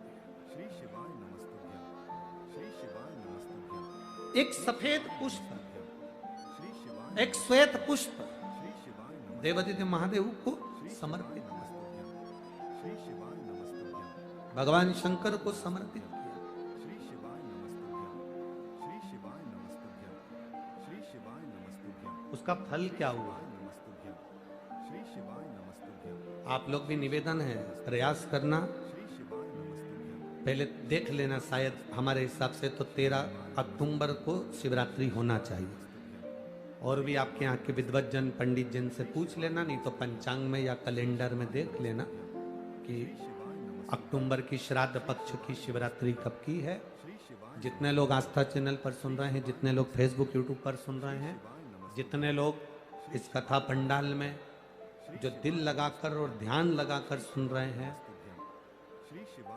एक सफेद पुष्प, एक श्वेत पुष्प देवादिदेव महादेव को समर्पित कर दिया, भगवान शंकर को समर्पित किया। उसका फल क्या हुआ? आप लोग भी निवेदन है, प्रयास करना, पहले देख लेना, शायद हमारे हिसाब से तो 13 अक्टूबर को शिवरात्रि होना चाहिए। और भी आपके यहाँ के विद्वज्जन पंडित जन से पूछ लेना, नहीं तो पंचांग में या कैलेंडर में देख लेना कि अक्टूबर की श्राद्ध पक्ष की शिवरात्रि कब की है। जितने लोग आस्था चैनल पर सुन रहे हैं, जितने लोग फेसबुक यूट्यूब पर सुन रहे हैं, जितने लोग इस कथा पंडाल में जो दिल लगाकर और ध्यान लगाकर सुन रहे हैं,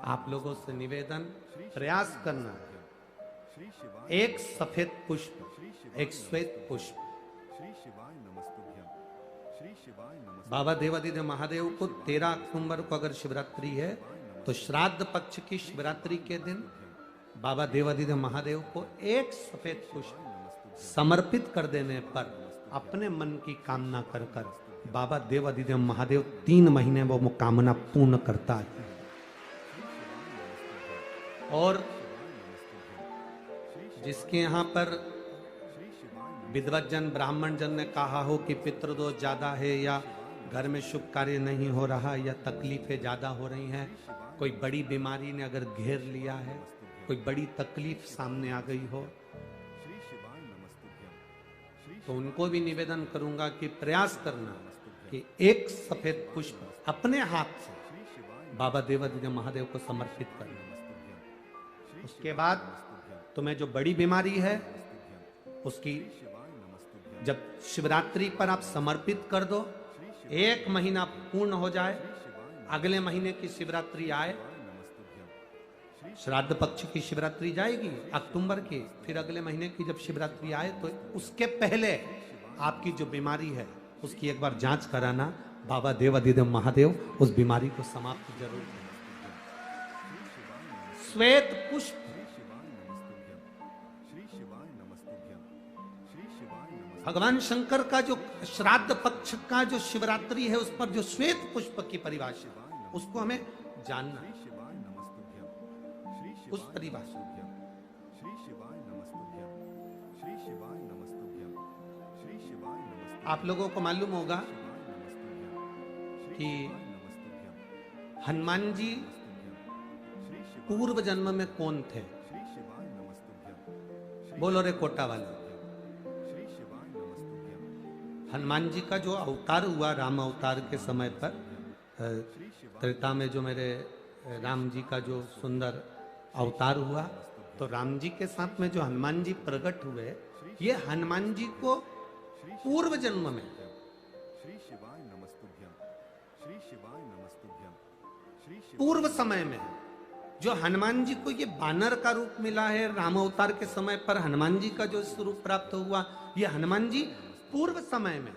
आप लोगों से निवेदन, प्रयास करना, एक सफेद पुष्प, एक श्वेत पुष्प बाबा देवादिदेव महादेव को 13 अक्टूबर को अगर शिवरात्रि है तो श्राद्ध पक्ष की शिवरात्रि के दिन बाबा देवादिदेव महादेव को एक सफेद पुष्प समर्पित कर देने पर अपने मन की कामना कर कर बाबा देवादिदेव महादेव 3 महीने वो कामना पूर्ण करता है। और जिसके यहाँ पर विद्वज्जन ब्राह्मण जन ने कहा हो कि पितृदोष ज्यादा है या घर में शुभ कार्य नहीं हो रहा या तकलीफें ज्यादा हो रही हैं, कोई बड़ी बीमारी ने अगर घेर लिया है, कोई बड़ी तकलीफ सामने आ गई हो, तो उनको भी निवेदन करूंगा कि प्रयास करना कि एक सफेद पुष्प अपने हाथ से बाबा देवादिदेव महादेव को समर्पित करना। उसके बाद तुम्हें जो बड़ी बीमारी है उसकी जब शिवरात्रि पर आप समर्पित कर दो, 1 महीना पूर्ण हो जाए, अगले महीने की शिवरात्रि आए, श्राद्ध पक्ष की शिवरात्रि जाएगी अक्टूबर की, फिर अगले महीने की जब शिवरात्रि आए तो उसके पहले आपकी जो बीमारी है उसकी एक बार जांच कराना। बाबा देवादिदेव महादेव उस बीमारी को समाप्त जरूर करें। श्वेत पुष्प भगवान शंकर का जो श्राद्ध पक्ष का जो शिवरात्रि है उस पर जो श्वेत पुष्प की परिभाषा, उसको हमें जानना, उस परिभाषा। आप लोगों को मालूम होगा कि हनुमान जी पूर्व जन्म में कौन थे? बोलो रे कोटा वाले। हनुमान जी का जो अवतार हुआ राम अवतार के समय पर, त्रेता में जो मेरे राम जी का जो सुंदर अवतार हुआ, तो राम जी के साथ में जो हनुमान जी प्रकट हुए, ये हनुमान जी को पूर्व जन्म में पूर्व समय में जो हनुमान जी को ये बानर का रूप मिला है, राम अवतार के समय पर हनुमान जी का जो स्वरूप प्राप्त हुआ, ये हनुमान जी पूर्व समय में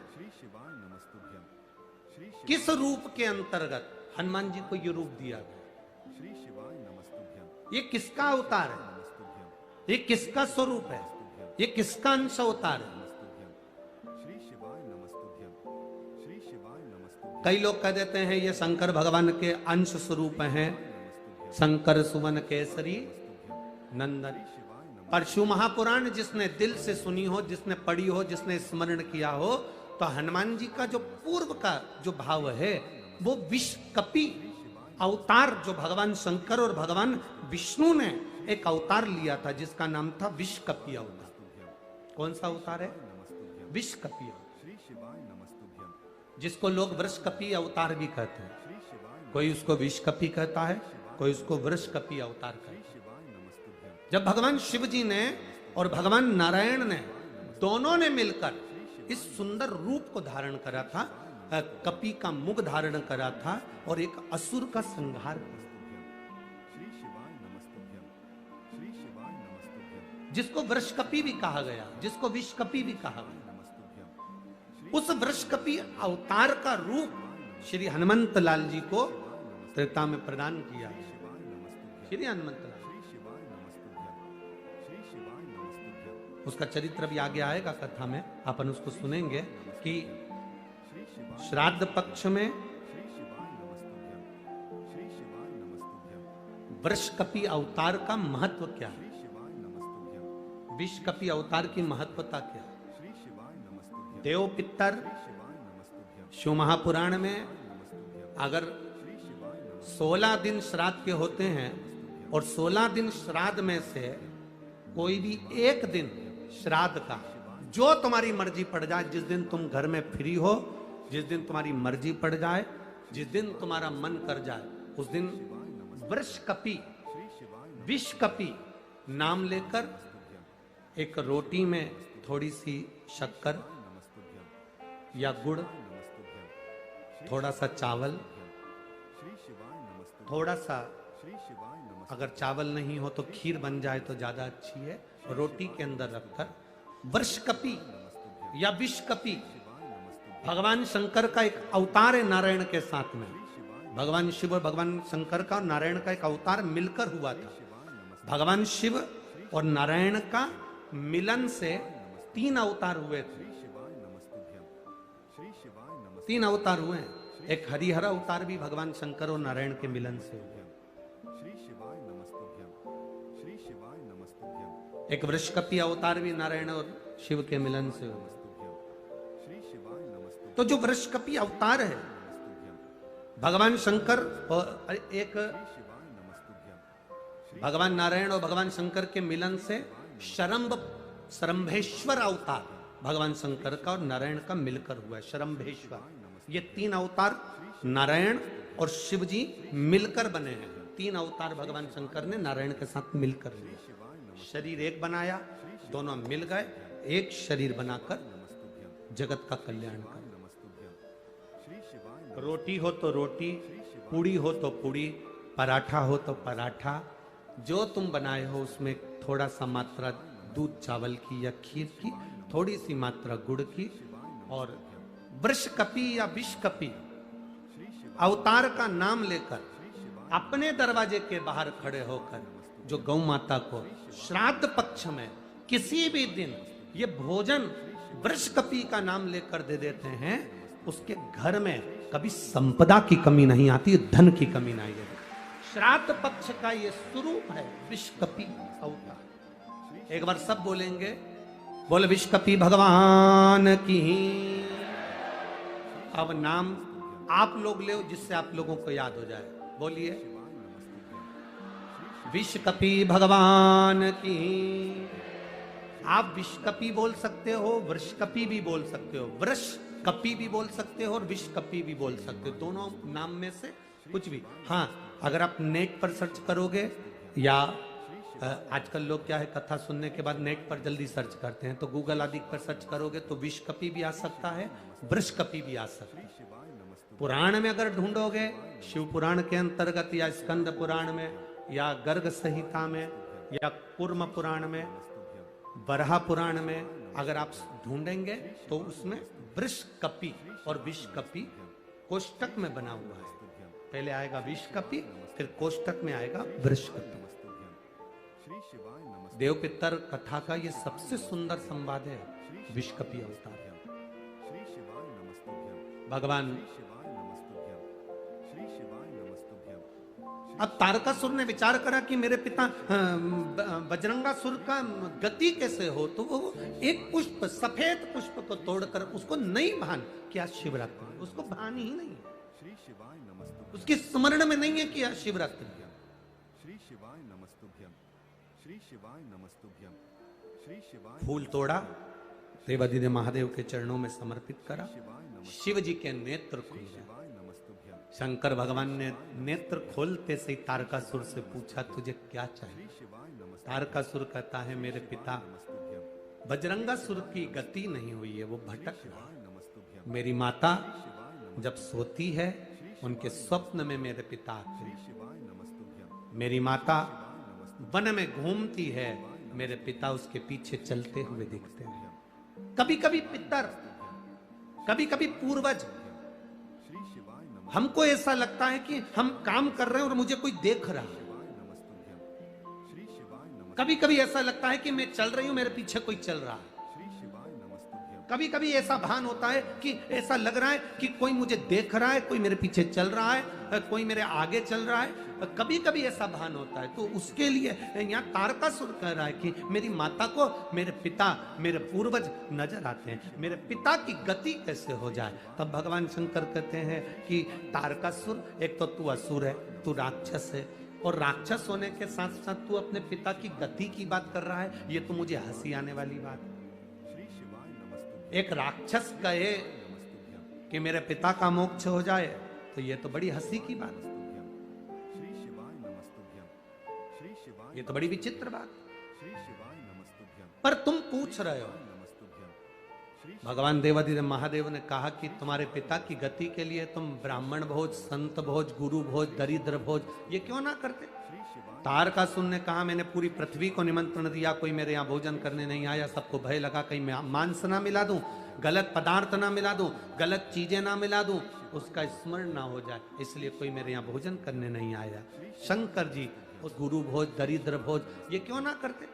किस रूप के अंतर्गत हनुमान जी को ये रूप दिया गया? ये किसका अवतार है? ये किसका स्वरूप है? ये किसका अंश अवतार है? कई लोग कह देते हैं ये शंकर भगवान के अंश स्वरूप हैं, शंकर सुवन केसरी नंदन। पर शिव महापुराण जिसने दिल से सुनी हो, जिसने पढ़ी हो, जिसने स्मरण किया हो, तो हनुमान जी का जो पूर्व का जो भाव है वो विषकपी अवतार, जो भगवान शंकर और भगवान विष्णु ने एक अवतार लिया था जिसका नाम था विषकपी अवतार। कौन सा अवतार है? विषकपी अवतार, जिसको लोग वृषकपी अवतार भी कहते हैं। कोई उसको विषकपी कहता है, कोई उसको वृषकपी अवतार कहता है। जब भगवान शिव जी ने और भगवान नारायण ने दोनों ने मिलकर इस सुंदर रूप को धारण करा था, कपी का मुख धारण करा था और एक असुर का संहार किया, जिसको वृषकपी भी कहा गया, जिसको विषकपी भी कहा गया। उस वृषकपी अवतार का रूप श्री हनुमंत लाल जी को त्रेता में प्रदान किया। श्री हनुमंत लाल, उसका चरित्र भी आगे आएगा कथा में, अपन उसको सुनेंगे कि श्राद्ध पक्ष में वृषकपी अवतार का महत्व क्या है, विषकपी अवतार की महत्वता क्या है। देव पितर शिव महापुराण में अगर 16 दिन श्राद्ध के होते हैं और 16 दिन श्राद्ध में से कोई भी एक दिन श्राद्ध का, जो तुम्हारी मर्जी पड़ जाए, जिस दिन तुम घर में फ्री हो, जिस दिन तुम्हारी मर्जी पड़ जाए, जिस दिन तुम्हारा मन कर जाए, उस दिन वृषकपी विषकपी नाम लेकर एक रोटी में थोड़ी सी शक्कर या गुड़, थोड़ा सा चावल, थोड़ा सा अगर चावल नहीं हो तो खीर बन जाए तो ज्यादा अच्छी है, रोटी के अंदर रखकर वृषकपी या विषकपी भगवान शंकर का एक अवतार है नारायण के साथ में। भगवान शिव और भगवान शंकर का और नारायण का एक अवतार मिलकर हुआ था। भगवान शिव और नारायण का मिलन से 3 अवतार हुए थे, 3 अवतार हुए हैं। एक हरिहर अवतार भी भगवान शंकर और नारायण के मिलन से हुआ, एक वृषकपी अवतार भी नारायण और शिव के मिलन से हुआ। तो जो वृषकपी अवतार है भगवान शंकर और एक भगवान नारायण और भगवान शंकर के मिलन से शरम्भेश्वर अवतार भगवान शंकर का और नारायण का मिलकर हुआ है, शरम्भेश्वर। ये 3 अवतार नारायण और शिव जी मिलकर बने हैं। 3 अवतार भगवान शंकर ने नारायण के साथ मिलकर लिया, शरीर एक बनाया, दोनों मिल गए, एक शरीर बनाकर जगत का कल्याण कर। रोटी हो तो रोटी, पूड़ी हो तो पूड़ी, पराठा हो तो पराठा, जो तुम बनाए हो उसमें थोड़ा सा मात्रा दूध चावल की या खीर की, थोड़ी सी मात्रा गुड़ की, और वृषकपी या विषकपी अवतार का नाम लेकर अपने दरवाजे के बाहर खड़े होकर जो गौ माता को श्राद्ध पक्ष में किसी भी दिन ये भोजन वृषकपी का नाम लेकर दे देते हैं, उसके घर में कभी संपदा की कमी नहीं आती, धन की कमी नहीं आती। श्राद्ध पक्ष का ये स्वरूप है विषकपी अवतार। एक बार सब बोलेंगे, बोल विषकपी भगवान की। अब नाम आप लोग ले जिससे आप लोगों को याद हो जाए, बोलिए विषकपी भगवान की। आप विषकपी बोल सकते हो, वृषकपी भी बोल सकते हो, वृषकपी भी बोल सकते हो और विषकपी भी बोल सकते हो, दोनों नाम में से कुछ भी। हाँ, अगर आप नेट पर सर्च करोगे या आजकल लोग क्या है, कथा सुनने के बाद नेट पर जल्दी सर्च करते हैं, तो गूगल आदि पर सर्च करोगे तो विषकपी भी आ सकता है, वृषकपी भी आ सकता है। पुराण में अगर ढूंढोगे, शिव पुराण के अंतर्गत या स्कंद पुराण में या गर्ग संहिता में या कूर्म पुराण में, बरहा पुराण में अगर आप ढूंढेंगे तो उसमें वृषकपी और विषकपी कोष्टक में बना हुआ है। पहले आएगा विषकपि, फिर कोष्टक में आएगा वृषकपि। देव पितर कथा का ये सबसे सुंदर संवाद है, विषकपि अवतार। भगवान अब तारकासुर ने विचार करा कि मेरे पिता बजरंगासुर का गति कैसे हो, तो वो एक पुष्प, सफेद पुष्प को तोड़कर उसको नहीं भान क्या शिवरात्रि, उसको भान ही नहीं, उसकी स्मरण में नहीं है कि शिवरात्रि। फूल तोड़ा, देवादिदेव महादेव के चरणों में समर्पित करा, शिव जी के नेत्र खुल गए। शंकर भगवान ने नेत्र खोलते से तारकासुर से पूछा, तुझे क्या चाहिए? तारकासुर कहता है, मेरे पिता बजरंगासुर की गति नहीं हुई है, वो भटक रहा है। मेरी माता जब सोती है, उनके स्वप्न में मेरे पिता आते हैं। मेरी माता वन में घूमती है, मेरे पिता उसके पीछे चलते हुए दिखते हैं। कभी कभी पितर, कभी कभी पूर्वज, हमको ऐसा लगता है कि हम काम कर रहे हैं और मुझे कोई देख रहा है। कभी कभी ऐसा लगता है कि मैं चल रही हूं, मेरे पीछे कोई चल रहा है। कभी कभी ऐसा भान होता है कि ऐसा लग रहा है कि कोई मुझे देख रहा है, कोई मेरे पीछे चल रहा है, कोई मेरे आगे चल रहा है। कभी कभी ऐसा भान होता है। तो उसके लिए यहाँ तारकासुर कह रहा है कि मेरी माता को मेरे पिता, मेरे पूर्वज नजर आते हैं, मेरे पिता की गति कैसे हो जाए। तब भगवान शंकर कहते हैं कि तारकासुर, एक तो तू असुर है, तू राक्षस है, और राक्षस होने के साथ साथ तू अपने पिता की गति की बात कर रहा है, ये तो मुझे हंसी आने वाली बात है। एक राक्षस कहे कि मेरे पिता का मोक्ष हो जाए, तो ये तो बड़ी हंसी की बात है, ये तो बड़ी विचित्र बात। पर तुम पूछ रहे हो, भगवान देवादिदेव महादेव ने कहा कि तुम्हारे पिता की गति के लिए तुम ब्राह्मण भोज, संत भोज, गुरु भोज, दरिद्र भोज ये क्यों ना करते? तारकासुर ने कहा, मैंने पूरी पृथ्वी को निमंत्रण दिया, कोई मेरे यहाँ भोजन करने नहीं आया। सबको भय लगा कहीं मैं मांस ना मिला दूं, गलत पदार्थ ना मिला दूं, गलत चीजें ना मिला दूं, उसका स्मरण ना हो जाए, इसलिए कोई मेरे यहाँ भोजन करने नहीं आया। शंकर जी उस गुरु भोज, दरिद्र भोज ये क्यों ना करते?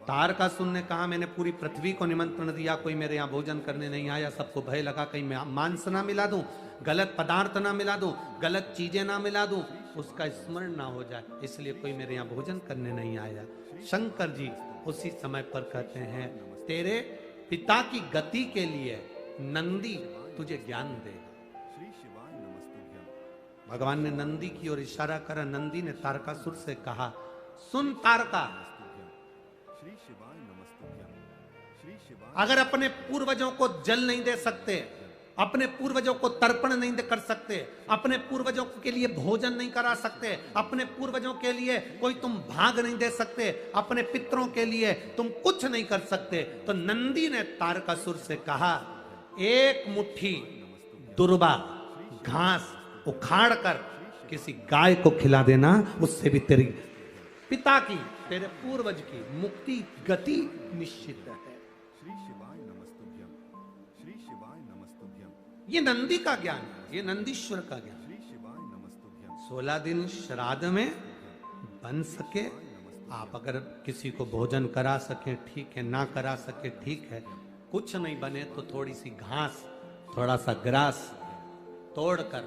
तारकासुर ने कहा, मैंने पूरी पृथ्वी को निमंत्रण दिया, कोई मेरे यहाँ भोजन करने नहीं आया। सबको भय लगा कहीं मैं मांस ना मिला दूं, गलत पदार्थ ना मिला दूं, गलत चीजें ना मिला दूं, उसका स्मरण ना हो जाए, इसलिए कोई मेरे यहाँ भोजन करने नहीं आया। शंकर जी उसी समय पर कहते हैं, तेरे पिता की गति के लिए नंदी तुझे ज्ञान देगा। भगवान ने नंदी की ओर इशारा करा। नंदी ने तारकासुर से कहा, सुन तारका, अगर अपने पूर्वजों को जल नहीं दे सकते, अपने पूर्वजों को तर्पण नहीं कर सकते, अपने पूर्वजों के लिए भोजन नहीं करा सकते, अपने पूर्वजों के लिए कोई तुम भाग नहीं दे सकते, अपने पितरों के लिए तुम कुछ नहीं कर सकते, तो नंदी ने तारकासुर से कहा, एक मुट्ठी दुर्बा घास उखाड़ कर किसी गाय को खिला देना, उससे भी तेरी पिता की, तेरे पूर्वज की मुक्ति गति निश्चित है। ये नंदी का ज्ञान है, ये नंदीश्वर का ज्ञान। 16 दिन श्राद्ध में बन सके, आप अगर किसी को भोजन करा सके ठीक है, ना करा सके ठीक है, कुछ नहीं बने तो थोड़ी सी घास, थोड़ा सा ग्रास तोड़कर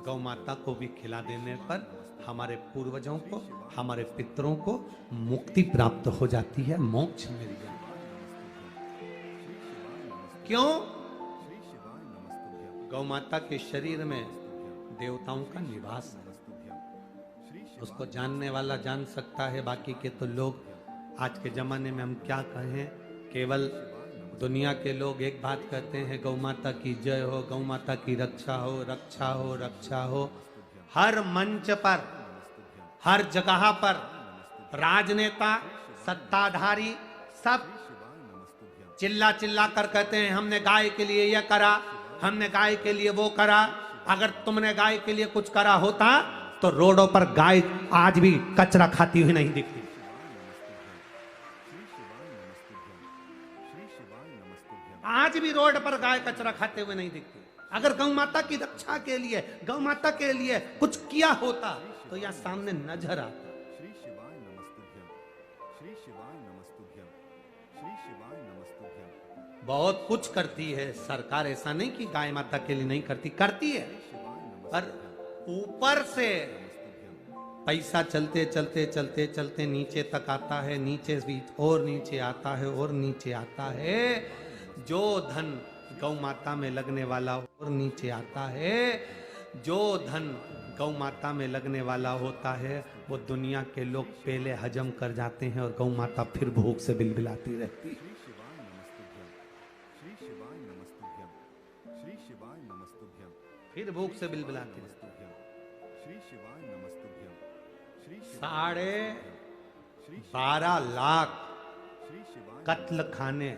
गौ माता को भी खिला देने पर हमारे पूर्वजों को, हमारे पितरों को मुक्ति प्राप्त हो जाती है, मोक्ष मिल जाता है। क्यों? गौ माता के शरीर में देवताओं का निवास है, उसको जानने वाला जान सकता है, बाकी के तो लोग आज के जमाने में हम क्या कहें, केवल दुनिया के लोग एक बात कहते हैं, गौ माता की जय हो, गौ माता की रक्षा हो, रक्षा हो, रक्षा हो। हर मंच पर, हर जगह पर राजनेता, सत्ताधारी सब चिल्ला चिल्ला कर कहते हैं, हमने गाय के लिए यह करा, हमने गाय के लिए वो करा। अगर तुमने गाय के लिए कुछ करा होता तो रोडों पर गाय आज भी कचरा खाती हुई नहीं दिखती। आज भी रोड पर गाय कचरा खाते हुए नहीं दिखती। अगर गौ माता की रक्षा के लिए, गौ माता के लिए कुछ किया होता तो यह सामने नजर आता। श्री शिवाय नमस्तुभ्यम, श्री शिवाय नमस्तुभ्यम, श्री शिवाय नमस्तुभ्यम। बहुत कुछ करती है सरकार, ऐसा नहीं कि गाय माता के लिए नहीं करती, करती है, पर ऊपर से पैसा चलते चलते चलते चलते नीचे तक आता है, नीचे भी और नीचे आता है और नीचे आता है। जो धन गौ माता में लगने वाला और नीचे आता है, जो धन गौ माता में लगने वाला होता है वो दुनिया के लोग पहले हजम कर जाते हैं और गौ माता फिर भूख से बिलबिलाती रहती है। श्री शिवाय नमस्तुभ्यम, श्री शिवाय नमस्तुभ्यम, फिर भूख से बिलबिलाती रहती है। श्री शिवाय नमस्तुभ्यम, श्री 12.5 लाख श्री शिवाय कत्ल खाने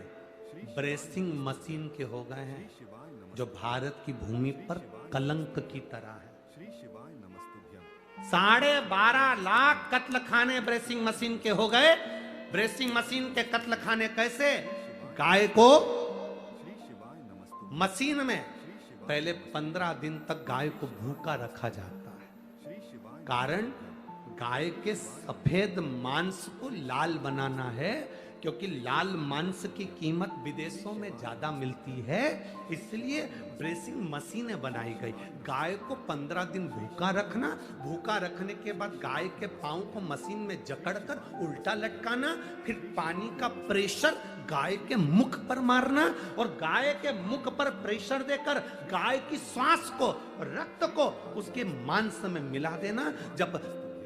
ब्रेसिंग मशीन के हो गए हैं, जो भारत की भूमि पर कलंक की तरह है। श्री शिवाय नमस्तुभ्यम, 12.5 लाख कत्ल खाने ब्रेसिंग मशीन के हो गए। ब्रेसिंग मशीन के कत्ल खाने कैसे? गाय को श्री शिवाय नमस्तुभ्यम, मशीन में पहले 15 दिन तक गाय को भूखा रखा जाता है। श्री शिवाय कारण गाय के सफेद मांस को लाल बनाना है, क्योंकि लाल मांस की कीमत विदेशों में ज्यादा मिलती है, इसलिए ब्रेसिंग मशीनें बनाई गई। गाय को 15 दिन भूखा रखना, भूखा रखने के बाद गाय के पांव को मशीन में जकड़कर उल्टा लटकाना, फिर पानी का प्रेशर गाय के मुख पर मारना और गाय के मुख पर प्रेशर देकर गाय की श्वास को, रक्त को उसके मांस में मिला देना। जब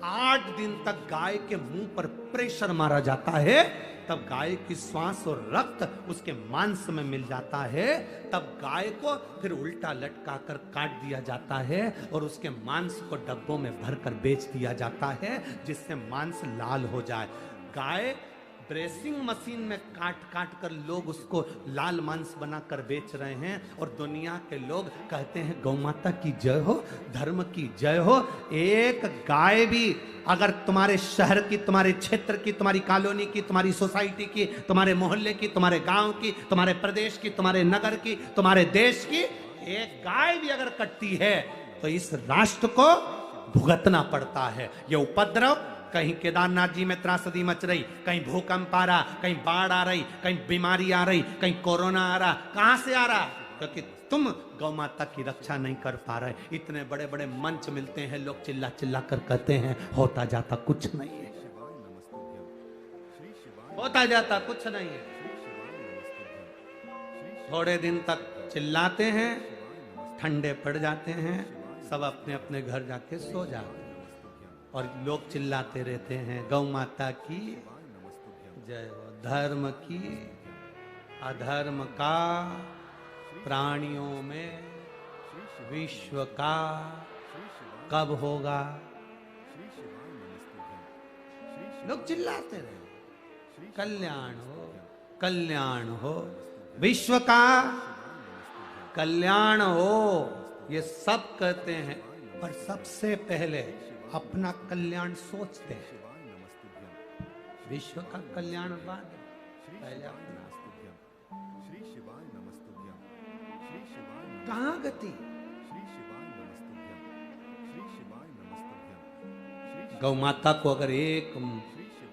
8 दिन तक गाय के मुंह पर प्रेशर मारा जाता है, तब गाय की श्वास और रक्त उसके मांस में मिल जाता है। तब गाय को फिर उल्टा लटका कर काट दिया जाता है और उसके मांस को डब्बों में भरकर बेच दिया जाता है, जिससे मांस लाल हो जाए। गाय ब्रेसिंग मशीन में काट काट कर लोग उसको लाल मांस बनाकर बेच रहे हैं और दुनिया के लोग कहते हैं गौ माता की जय हो, धर्म की जय हो। एक गाय भी अगर तुम्हारे शहर की, तुम्हारे क्षेत्र की, तुम्हारी कॉलोनी की, तुम्हारी सोसाइटी की, तुम्हारे मोहल्ले की, तुम्हारे गांव की, तुम्हारे प्रदेश की, तुम्हारे नगर की, तुम्हारे देश की एक गाय भी अगर कटती है तो इस राष्ट्र को भुगतना पड़ता है। ये उपद्रव कहीं केदारनाथ जी में त्रासदी मच रही, कहीं भूकंप आ रहा, कहीं बाढ़ आ रही, कहीं बीमारी आ रही, कहीं कोरोना आ रहा। कहां से आ रहा? क्योंकि तुम गौ माता की रक्षा नहीं कर पा रहे। इतने बड़े बड़े मंच मिलते हैं, लोग चिल्ला चिल्ला कर कहते हैं, होता जाता कुछ नहीं है, होता जाता कुछ नहीं है। थोड़े दिन तक चिल्लाते हैं, ठंडे पड़ जाते हैं, सब अपने अपने घर जाके सो जाते हैं और लोग चिल्लाते रहते हैं गौ माता की जय हो, धर्म की, अधर्म का, प्राणियों में विश्व का कब होगा? लोग चिल्लाते रहे कल्याण हो, कल्याण हो, विश्व का कल्याण हो, ये सब कहते हैं, पर सबसे पहले अपना कल्याण सोचते हैं। विश्व का कल्याण बाद, पहले अपना। कहां गति? गौ माता को अगर एक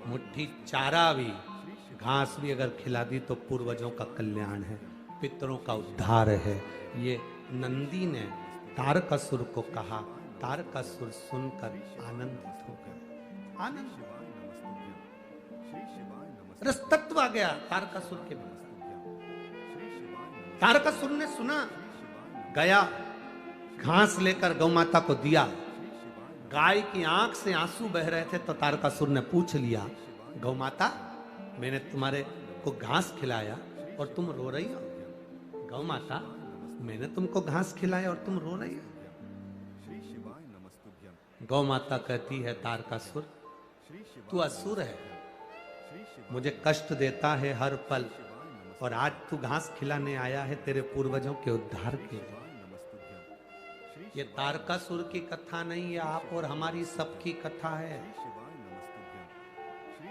मुट्ठी चारा भी, घास भी अगर खिला दी तो पूर्वजों का कल्याण है, पितरों का उद्धार है। ये नंदी ने तारकासुर को कहा, तारकासुर सुनकर आनंदित हो गया। आनंद, रसतत्व आ गया तारकासुर के पास। तारकासुर ने सुना, गया, घास लेकर गौ माता को दिया। गाय की आंख से आंसू बह रहे थे तो तारकासुर ने पूछ लिया, गौ माता, मैंने तुम्हारे को घास खिलाया और तुम रो रही हो? गौ माता, मैंने तुमको घास खिलाया और तुम रो रही हो? गौ माता कहती है, तारकासुर, तू असुर है, मुझे कष्ट देता है हर पल, और आज तू घास खिलाने आया है तेरे पूर्वजों के उद्धार के लिए। ये तारकासुर की कथा नहीं, है आप और हमारी सबकी कथा है।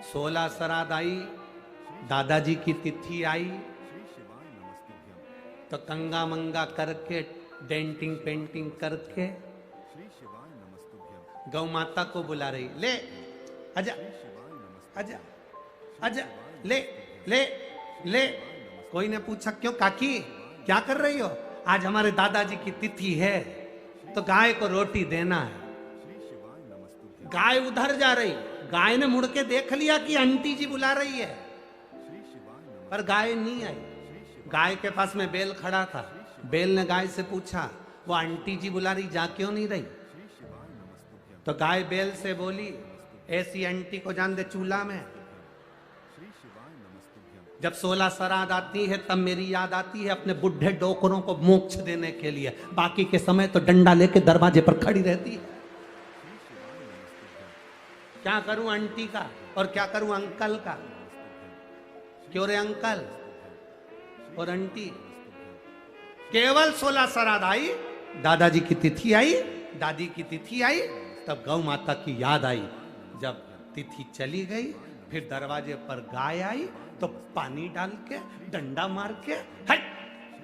16 श्राद्ध आई, दादाजी की तिथि आई तो कंगा मंगा करके डेंटिंग पेंटिंग करके श्री शिवाय नमस्तुभ्यम गौ माता को बुला रही, ले आजा शिवाय नमस्तुभ्यम आजा आजा, ले ले ले। कोई ने पूछा क्यों काकी क्या कर रही हो? आज हमारे दादाजी की तिथि है तो गाय को रोटी देना है। श्री शिवाय नमस्तुभ्यम गाय उधर जा रही, गाय ने मुड़ के देख लिया कि आंटी जी बुला रही है, श्री शिवाय नमस्तुभ्यम पर गाय नहीं आई। गाय के पास में बैल खड़ा था, बैल ने गाय से पूछा वो आंटी जी बुला रही, जा क्यों नहीं रही? श्री शिवाय नमस्तुभ्यम तो गाय बैल से बोली, ऐसी आंटी को जान दे चूल्हा में। श्री शिवाय नमस्तुभ्यम जब 16 श्राद्ध आती है तब मेरी याद आती है अपने बुढ़े डोकरों को मोक्ष देने के लिए, बाकी के समय तो डंडा लेके दरवाजे पर खड़ी रहती है। क्या करूं आंटी का और क्या करूं अंकल का? क्यों रे अंकल और आंटी? केवल 16 श्राद्ध आई, दादाजी की तिथि आई, दादी की तिथि आई, तब गौ माता की याद आई। जब तिथि चली गई फिर दरवाजे पर गाय आई तो पानी डाल के डंडा मार के हट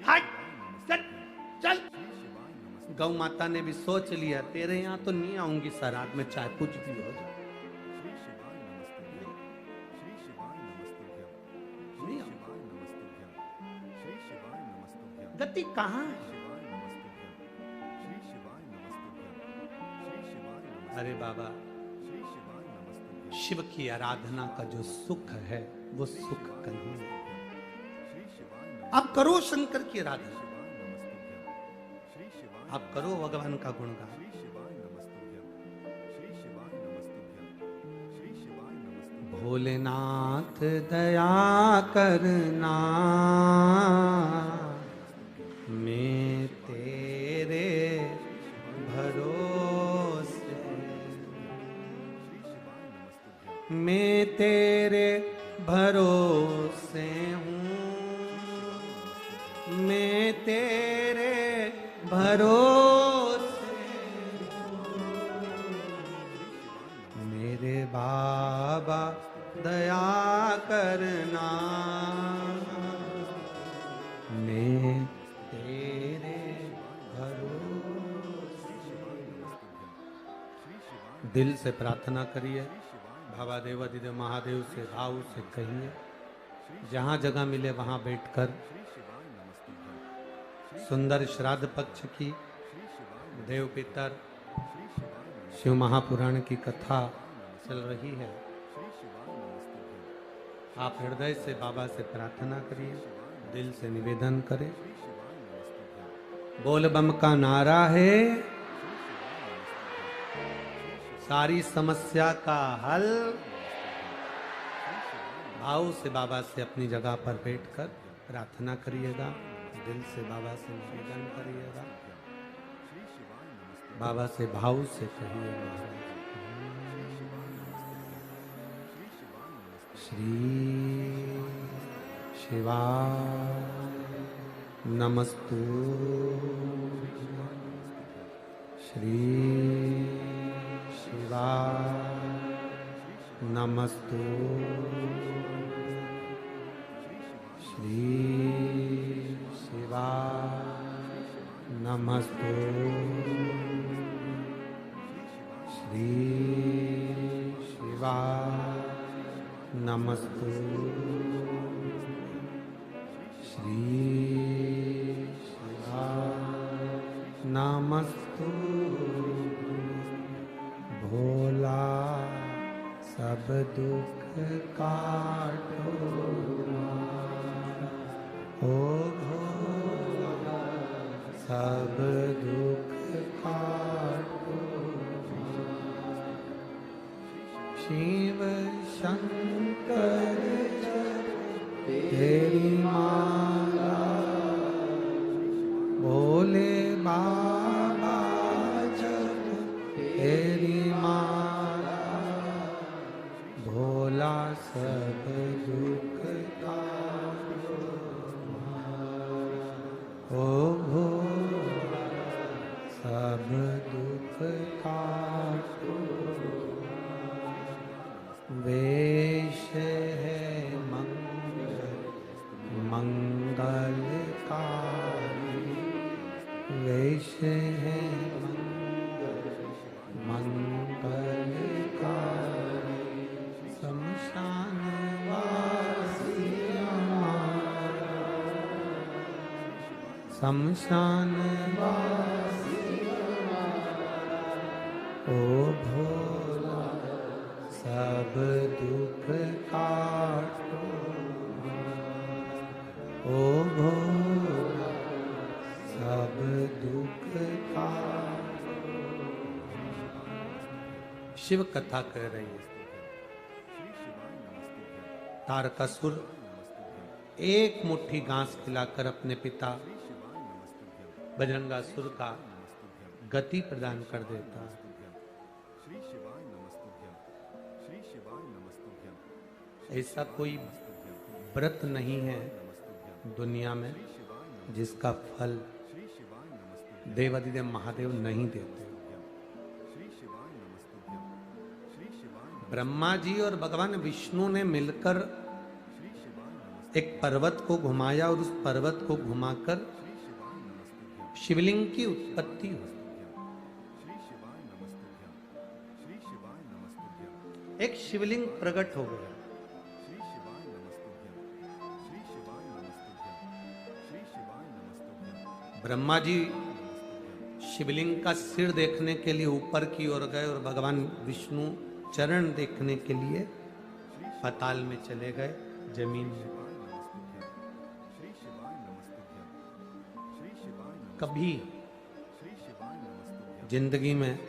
हट चल चल। गौ माता ने भी सोच लिया तेरे यहाँ तो नहीं आऊंगी श्राद्ध में, चाहे कुछ भी हो जाए। श्री शिवाय नमस्तुभ्यम श्री शिवाय नमस्तुभ्यम नहीं श्री आऊंगी। शिवाय नमस्तुभ्यम श्री शिवाय नमस्तुभ्यम गति कहाँ है? शिवाय नमस्तुभ्यम श्री शिवाय नमस्तुभ्यम श्री शिवाय नमस्तुभ्यम अरे बाबा, श्री शिवाय नमस्तुभ्यम शिव की आराधना का जो सुख है वो सुख कहीं नहीं। श्री शिवाय आप करो शंकर की आराधना, नमस्तुभ्यम श्री शिवाय आप करो भगवान का गुणगान। श्री शिवाय नमस्तुभ्यम श्री शिवाय नमस्तुभ्यम श्री शिवाय नमस्तुभ्यम भोलेनाथ दया करना, मैं तेरे भरोसे, मैं तेरे भरोसे हूँ, मैं तेरे भरोसे, मेरे बाबा दया करना, मैं तेरे भरोसे। दिल से प्रार्थना करिए, बाबा देवाधिदेव महादेव से भाव से कहिए, जहाँ जगह मिले वहाँ बैठकर सुंदर श्राद्ध पक्ष की देव पितर शिव महापुराण की कथा चल रही है। आप हृदय से बाबा से प्रार्थना करिए, दिल से निवेदन करें। बोल बम का नारा है सारी समस्या का हल। भाव से बाबा से अपनी जगह पर बैठकर प्रार्थना करिएगा, दिल से बाबा से निवेदन करिएगा, बाबा से भाव से कहिए महाराज श्री शिवाय नमस्तु, श्री शिवाय नमस्तु, श्री शिवाय नमस्तु, श्री शिवाय नमस्तु, श्री शिवाय नमस्तु। भोला सब दुख काटो, ओ भोला सब दुख काटो, शिव शंकर तेरी माला, भोले बाबा जप तेरी माला, भोला सब दुख काटो, ओ भोला सब दुख काटो। वेश है मंगलकारी, वेश शमशान वासी ओ भोला सब दुख काटो, ओ भोला सब दुख काटो। शिव कथा कह रही है। तारकासुर एक मुट्ठी घास खिलाकर अपने पिता बजरंगासुर का गति प्रदान कर देता है। ऐसा कोई व्रत नहीं है दुनिया में जिसका फल देवादिदेव महादेव नहीं देते। ब्रह्मा जी और भगवान विष्णु ने मिलकर एक पर्वत को घुमाया और उस पर्वत को घुमाकर शिवलिंग की उत्पत्ति हुई। एक शिवलिंग प्रकट हो गया। ब्रह्मा जी शिवलिंग का सिर देखने के लिए ऊपर की ओर गए और भगवान विष्णु चरण देखने के लिए पाताल में चले गए, जमीन में। कभी जिंदगी में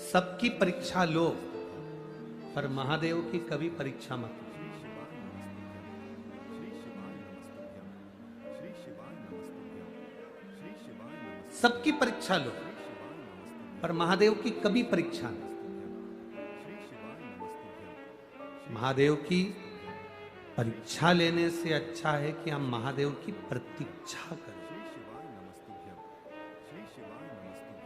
सबकी परीक्षा लो, पर महादेव की कभी परीक्षा मत लो। सबकी परीक्षा लो, पर महादेव की कभी परीक्षा नहीं। महादेव की परीक्षा लेने से अच्छा है कि हम महादेव की प्रतीक्षा करें।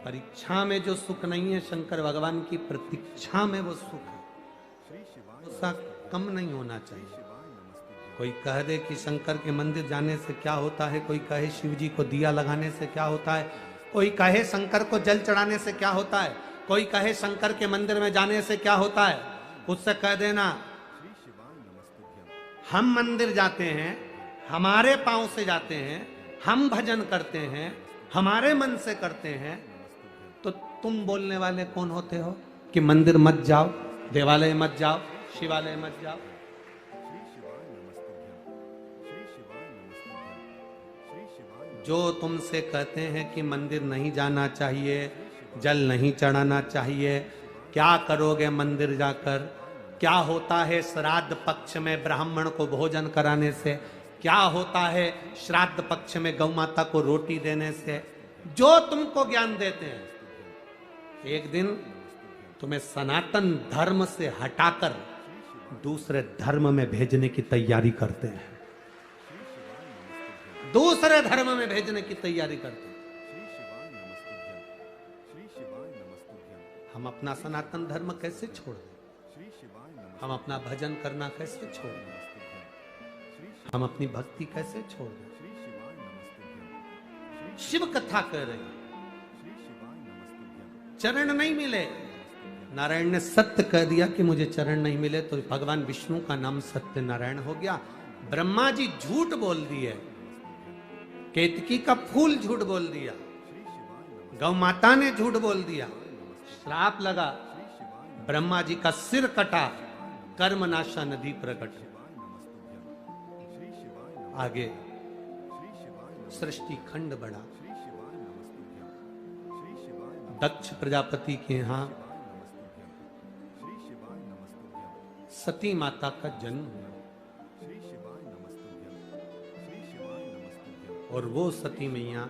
परीक्षा में जो सुख नहीं है, शंकर भगवान की प्रतीक्षा में वो सुख है। उसका कम नहीं होना चाहिए। कोई कह दे कि शंकर के मंदिर जाने से क्या होता है, कोई कहे शिव जी को दिया लगाने से क्या होता है, कोई कहे शंकर को जल चढ़ाने से क्या होता है, कोई कहे शंकर के मंदिर में जाने से क्या होता है, उससे कह देना हम मंदिर जाते हैं, हमारे पांव से जाते हैं, हम भजन करते हैं, हमारे मन से करते हैं, तो तुम बोलने वाले कौन होते हो कि मंदिर मत जाओ, देवालय मत जाओ, शिवालय मत जाओ। जो तुमसे कहते हैं कि मंदिर नहीं जाना चाहिए, जल नहीं चढ़ाना चाहिए, क्या करोगे मंदिर जाकर, क्या होता है श्राद्ध पक्ष में ब्राह्मण को भोजन कराने से, क्या होता है श्राद्ध पक्ष में गौ माता को रोटी देने से, जो तुमको ज्ञान देते हैं, एक दिन तुम्हें सनातन धर्म से हटाकर दूसरे धर्म में भेजने की तैयारी करते हैं। दूसरे धर्म में भेजने की तैयारी करते हैं। हम अपना सनातन धर्म कैसे छोड़ दें? हम अपना भजन करना कैसे छोड़ दें? हम अपनी भक्ति कैसे छोड़ दें? शिव कथा कर रहे हैं, चरण नहीं मिले। नारायण ने सत्य कह दिया कि मुझे चरण नहीं मिले, तो भगवान विष्णु का नाम सत्य नारायण हो गया। ब्रह्मा जी झूठ बोल दिए, केतकी का फूल झूठ बोल दिया, गौ माता ने झूठ बोल दिया, श्राप लगा, ब्रह्मा जी का सिर कटा, कर्मनाशा नदी प्रकट। आगे सृष्टि खंड बढ़ा। दक्ष प्रजापति के यहां सती माता का जन्म हुआ, और वो सती मैया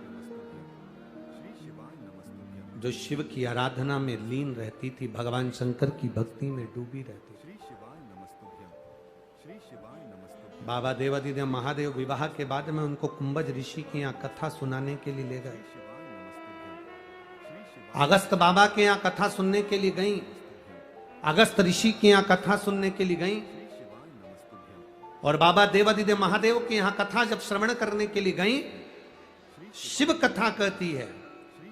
जो शिव की आराधना में लीन रहती थी, भगवान शंकर की भक्ति में डूबी रहती थी। बाबा देवादिदेव महादेव विवाह के बाद में उनको कुंभज ऋषि के यहाँ कथा सुनाने के लिए ले गए। अगस्त बाबा के यहाँ कथा सुनने के लिए गई, अगस्त ऋषि के यहाँ कथा सुनने के लिए गई, और बाबा देवादिदेव महादेव के यहाँ कथा जब श्रवण करने के लिए गई, शिव कथा कहती है,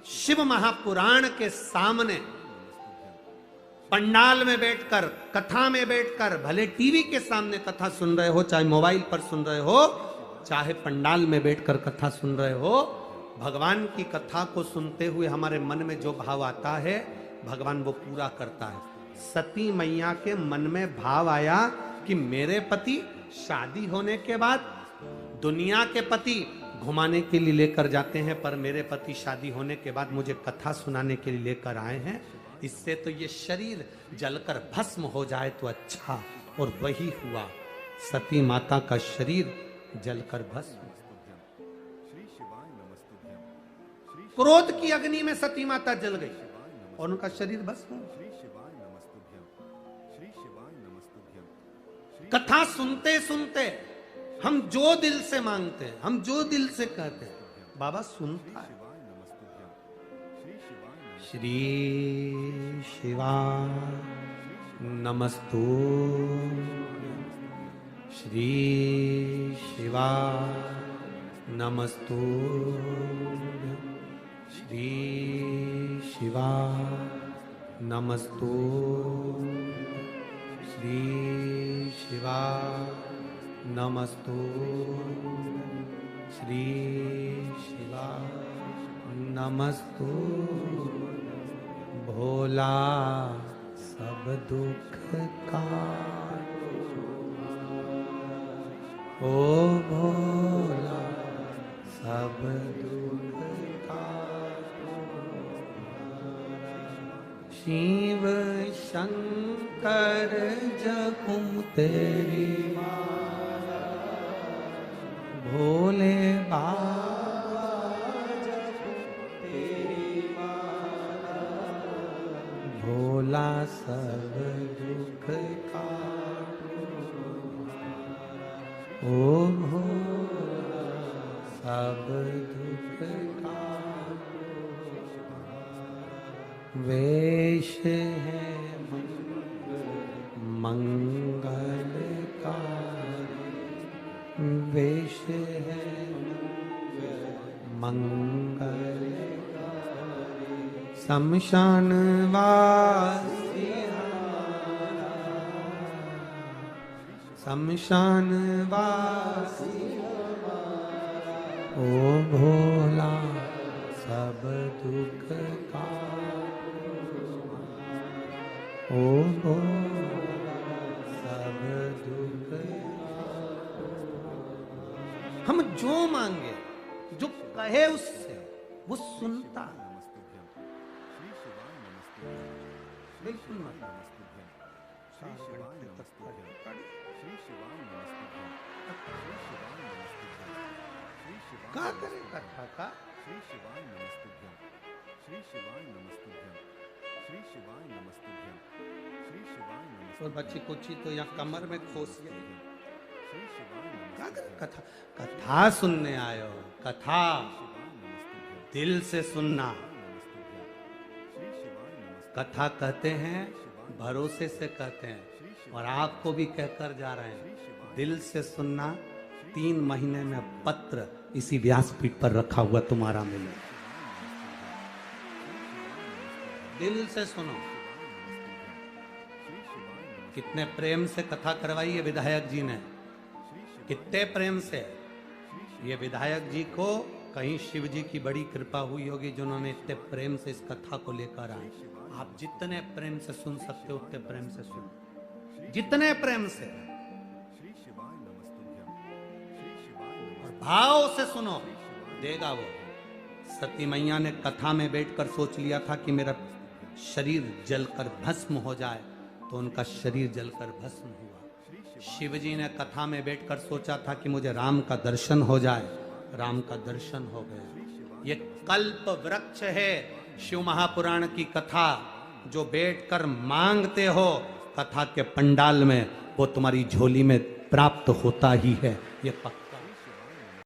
शिव महापुराण के सामने पंडाल में बैठकर, कथा में बैठकर, भले टीवी के सामने कथा सुन रहे हो, चाहे मोबाइल पर सुन रहे हो, चाहे पंडाल में बैठकर कथा सुन रहे हो, भगवान की कथा को सुनते हुए हमारे मन में जो भाव आता है भगवान वो पूरा करता है। सती मैया के मन में भाव आया कि मेरे पति शादी होने के बाद दुनिया के पति घुमाने के लिए लेकर जाते हैं, पर मेरे पति शादी होने के बाद मुझे कथा सुनाने के लिए लेकर आए हैं। इससे तो ये शरीर जलकर भस्म हो जाए तो अच्छा। और वही हुआ, सती माता का शरीर जलकर भस्म। श्री शिवाय नमस्तुभ्यं श्री क्रोध की अग्नि में सती माता जल गई और उनका शरीर भस्म हो गया। श्री शिवाय नमस्तुभ्यं श्री शिवाय नमस्तुभ्यं श्री कथा सुनते सुनते हम जो दिल से मांगते हैं, हम जो दिल से कहते हैं, बाबा सुनता है। शिवाय नमस्तुभ्यं श्री शिवाय श्री शिवाय नमस्तु, श्री शिवाय नमस्तु, श्री शिवाय नमस्तु, श्री शिवाय नमस्तु, श्री शिवाय नमस्तु। भोला सब दुख का ओ भोला सब दुख का, शिव शंकर जपूं तेरी माला, भोले बाबा जपूं तेरी माला, भोला सब दुख का ओ भोला सब दुख का। वेश है मंगलकारी, वेश है मंगलकारी, शमशान वासी शमशान वासी ओ भोला सब दुख का ओ भोला सब दुख का। हम जो मांगे, जो कहे उससे वो सुनता है। श्री शिवाय नमस्तुभ्यं बिल्कुल मत नमस्तुभ्यं श्री शिवाय नमस्तुभ्यं श्री शिवाय नमस्तुभ्यं श्री शिवाय नमस्तुभ्यं श्री शिवाय क्या करे कथा का। श्री शिवाय नमस्तुभ्यं श्री शिवाय नमस्तुभ्यं श्री शिवाय नमस्तुभ्यं श्री शिवाय नमस्तुभ्यं और बच्ची कुची तो यहाँ कमर में खोसिए। श्री शिवाय क्या करे नमस्तुभ्यं कथा, कथा सुनने आयो, कथा शिवाय नमस्तुभ्यं दिल से सुनना। नमस्तुभ्यं श्री शिवाय नमस्तुभ्यं कथा कहते हैं भरोसे से कहते हैं, और आपको भी कहकर जा रहे हैं दिल से सुनना। 3 महीने में पत्र इसी व्यासपीठ पर रखा हुआ तुम्हारा मिले। दिल से सुनो। कितने प्रेम से कथा करवाई है विधायक जी ने, कितने प्रेम से। ये विधायक जी को कहीं शिव जी की बड़ी कृपा हुई होगी जिन्होंने इतने प्रेम से इस कथा को लेकर आए। आप जितने प्रेम से सुन सकते हो उतने प्रेम से सुनो, जितने प्रेम से श्री शिवाय नमस्तुभ्यं श्री शिवाय और भाव से सुनो, देगा वो। सती मैया ने कथा में बैठकर सोच लिया था कि मेरा शरीर जलकर भस्म हो जाए, तो उनका शरीर जलकर भस्म हुआ। शिव जी ने कथा में बैठकर सोचा था कि मुझे राम का दर्शन हो जाए, राम का दर्शन हो गया। ये कल्प वृक्ष है शिव महापुराण की कथा, जो बैठकर मांगते हो कथा के पंडाल में, वो तुम्हारी झोली में प्राप्त होता ही है, ये पक्का।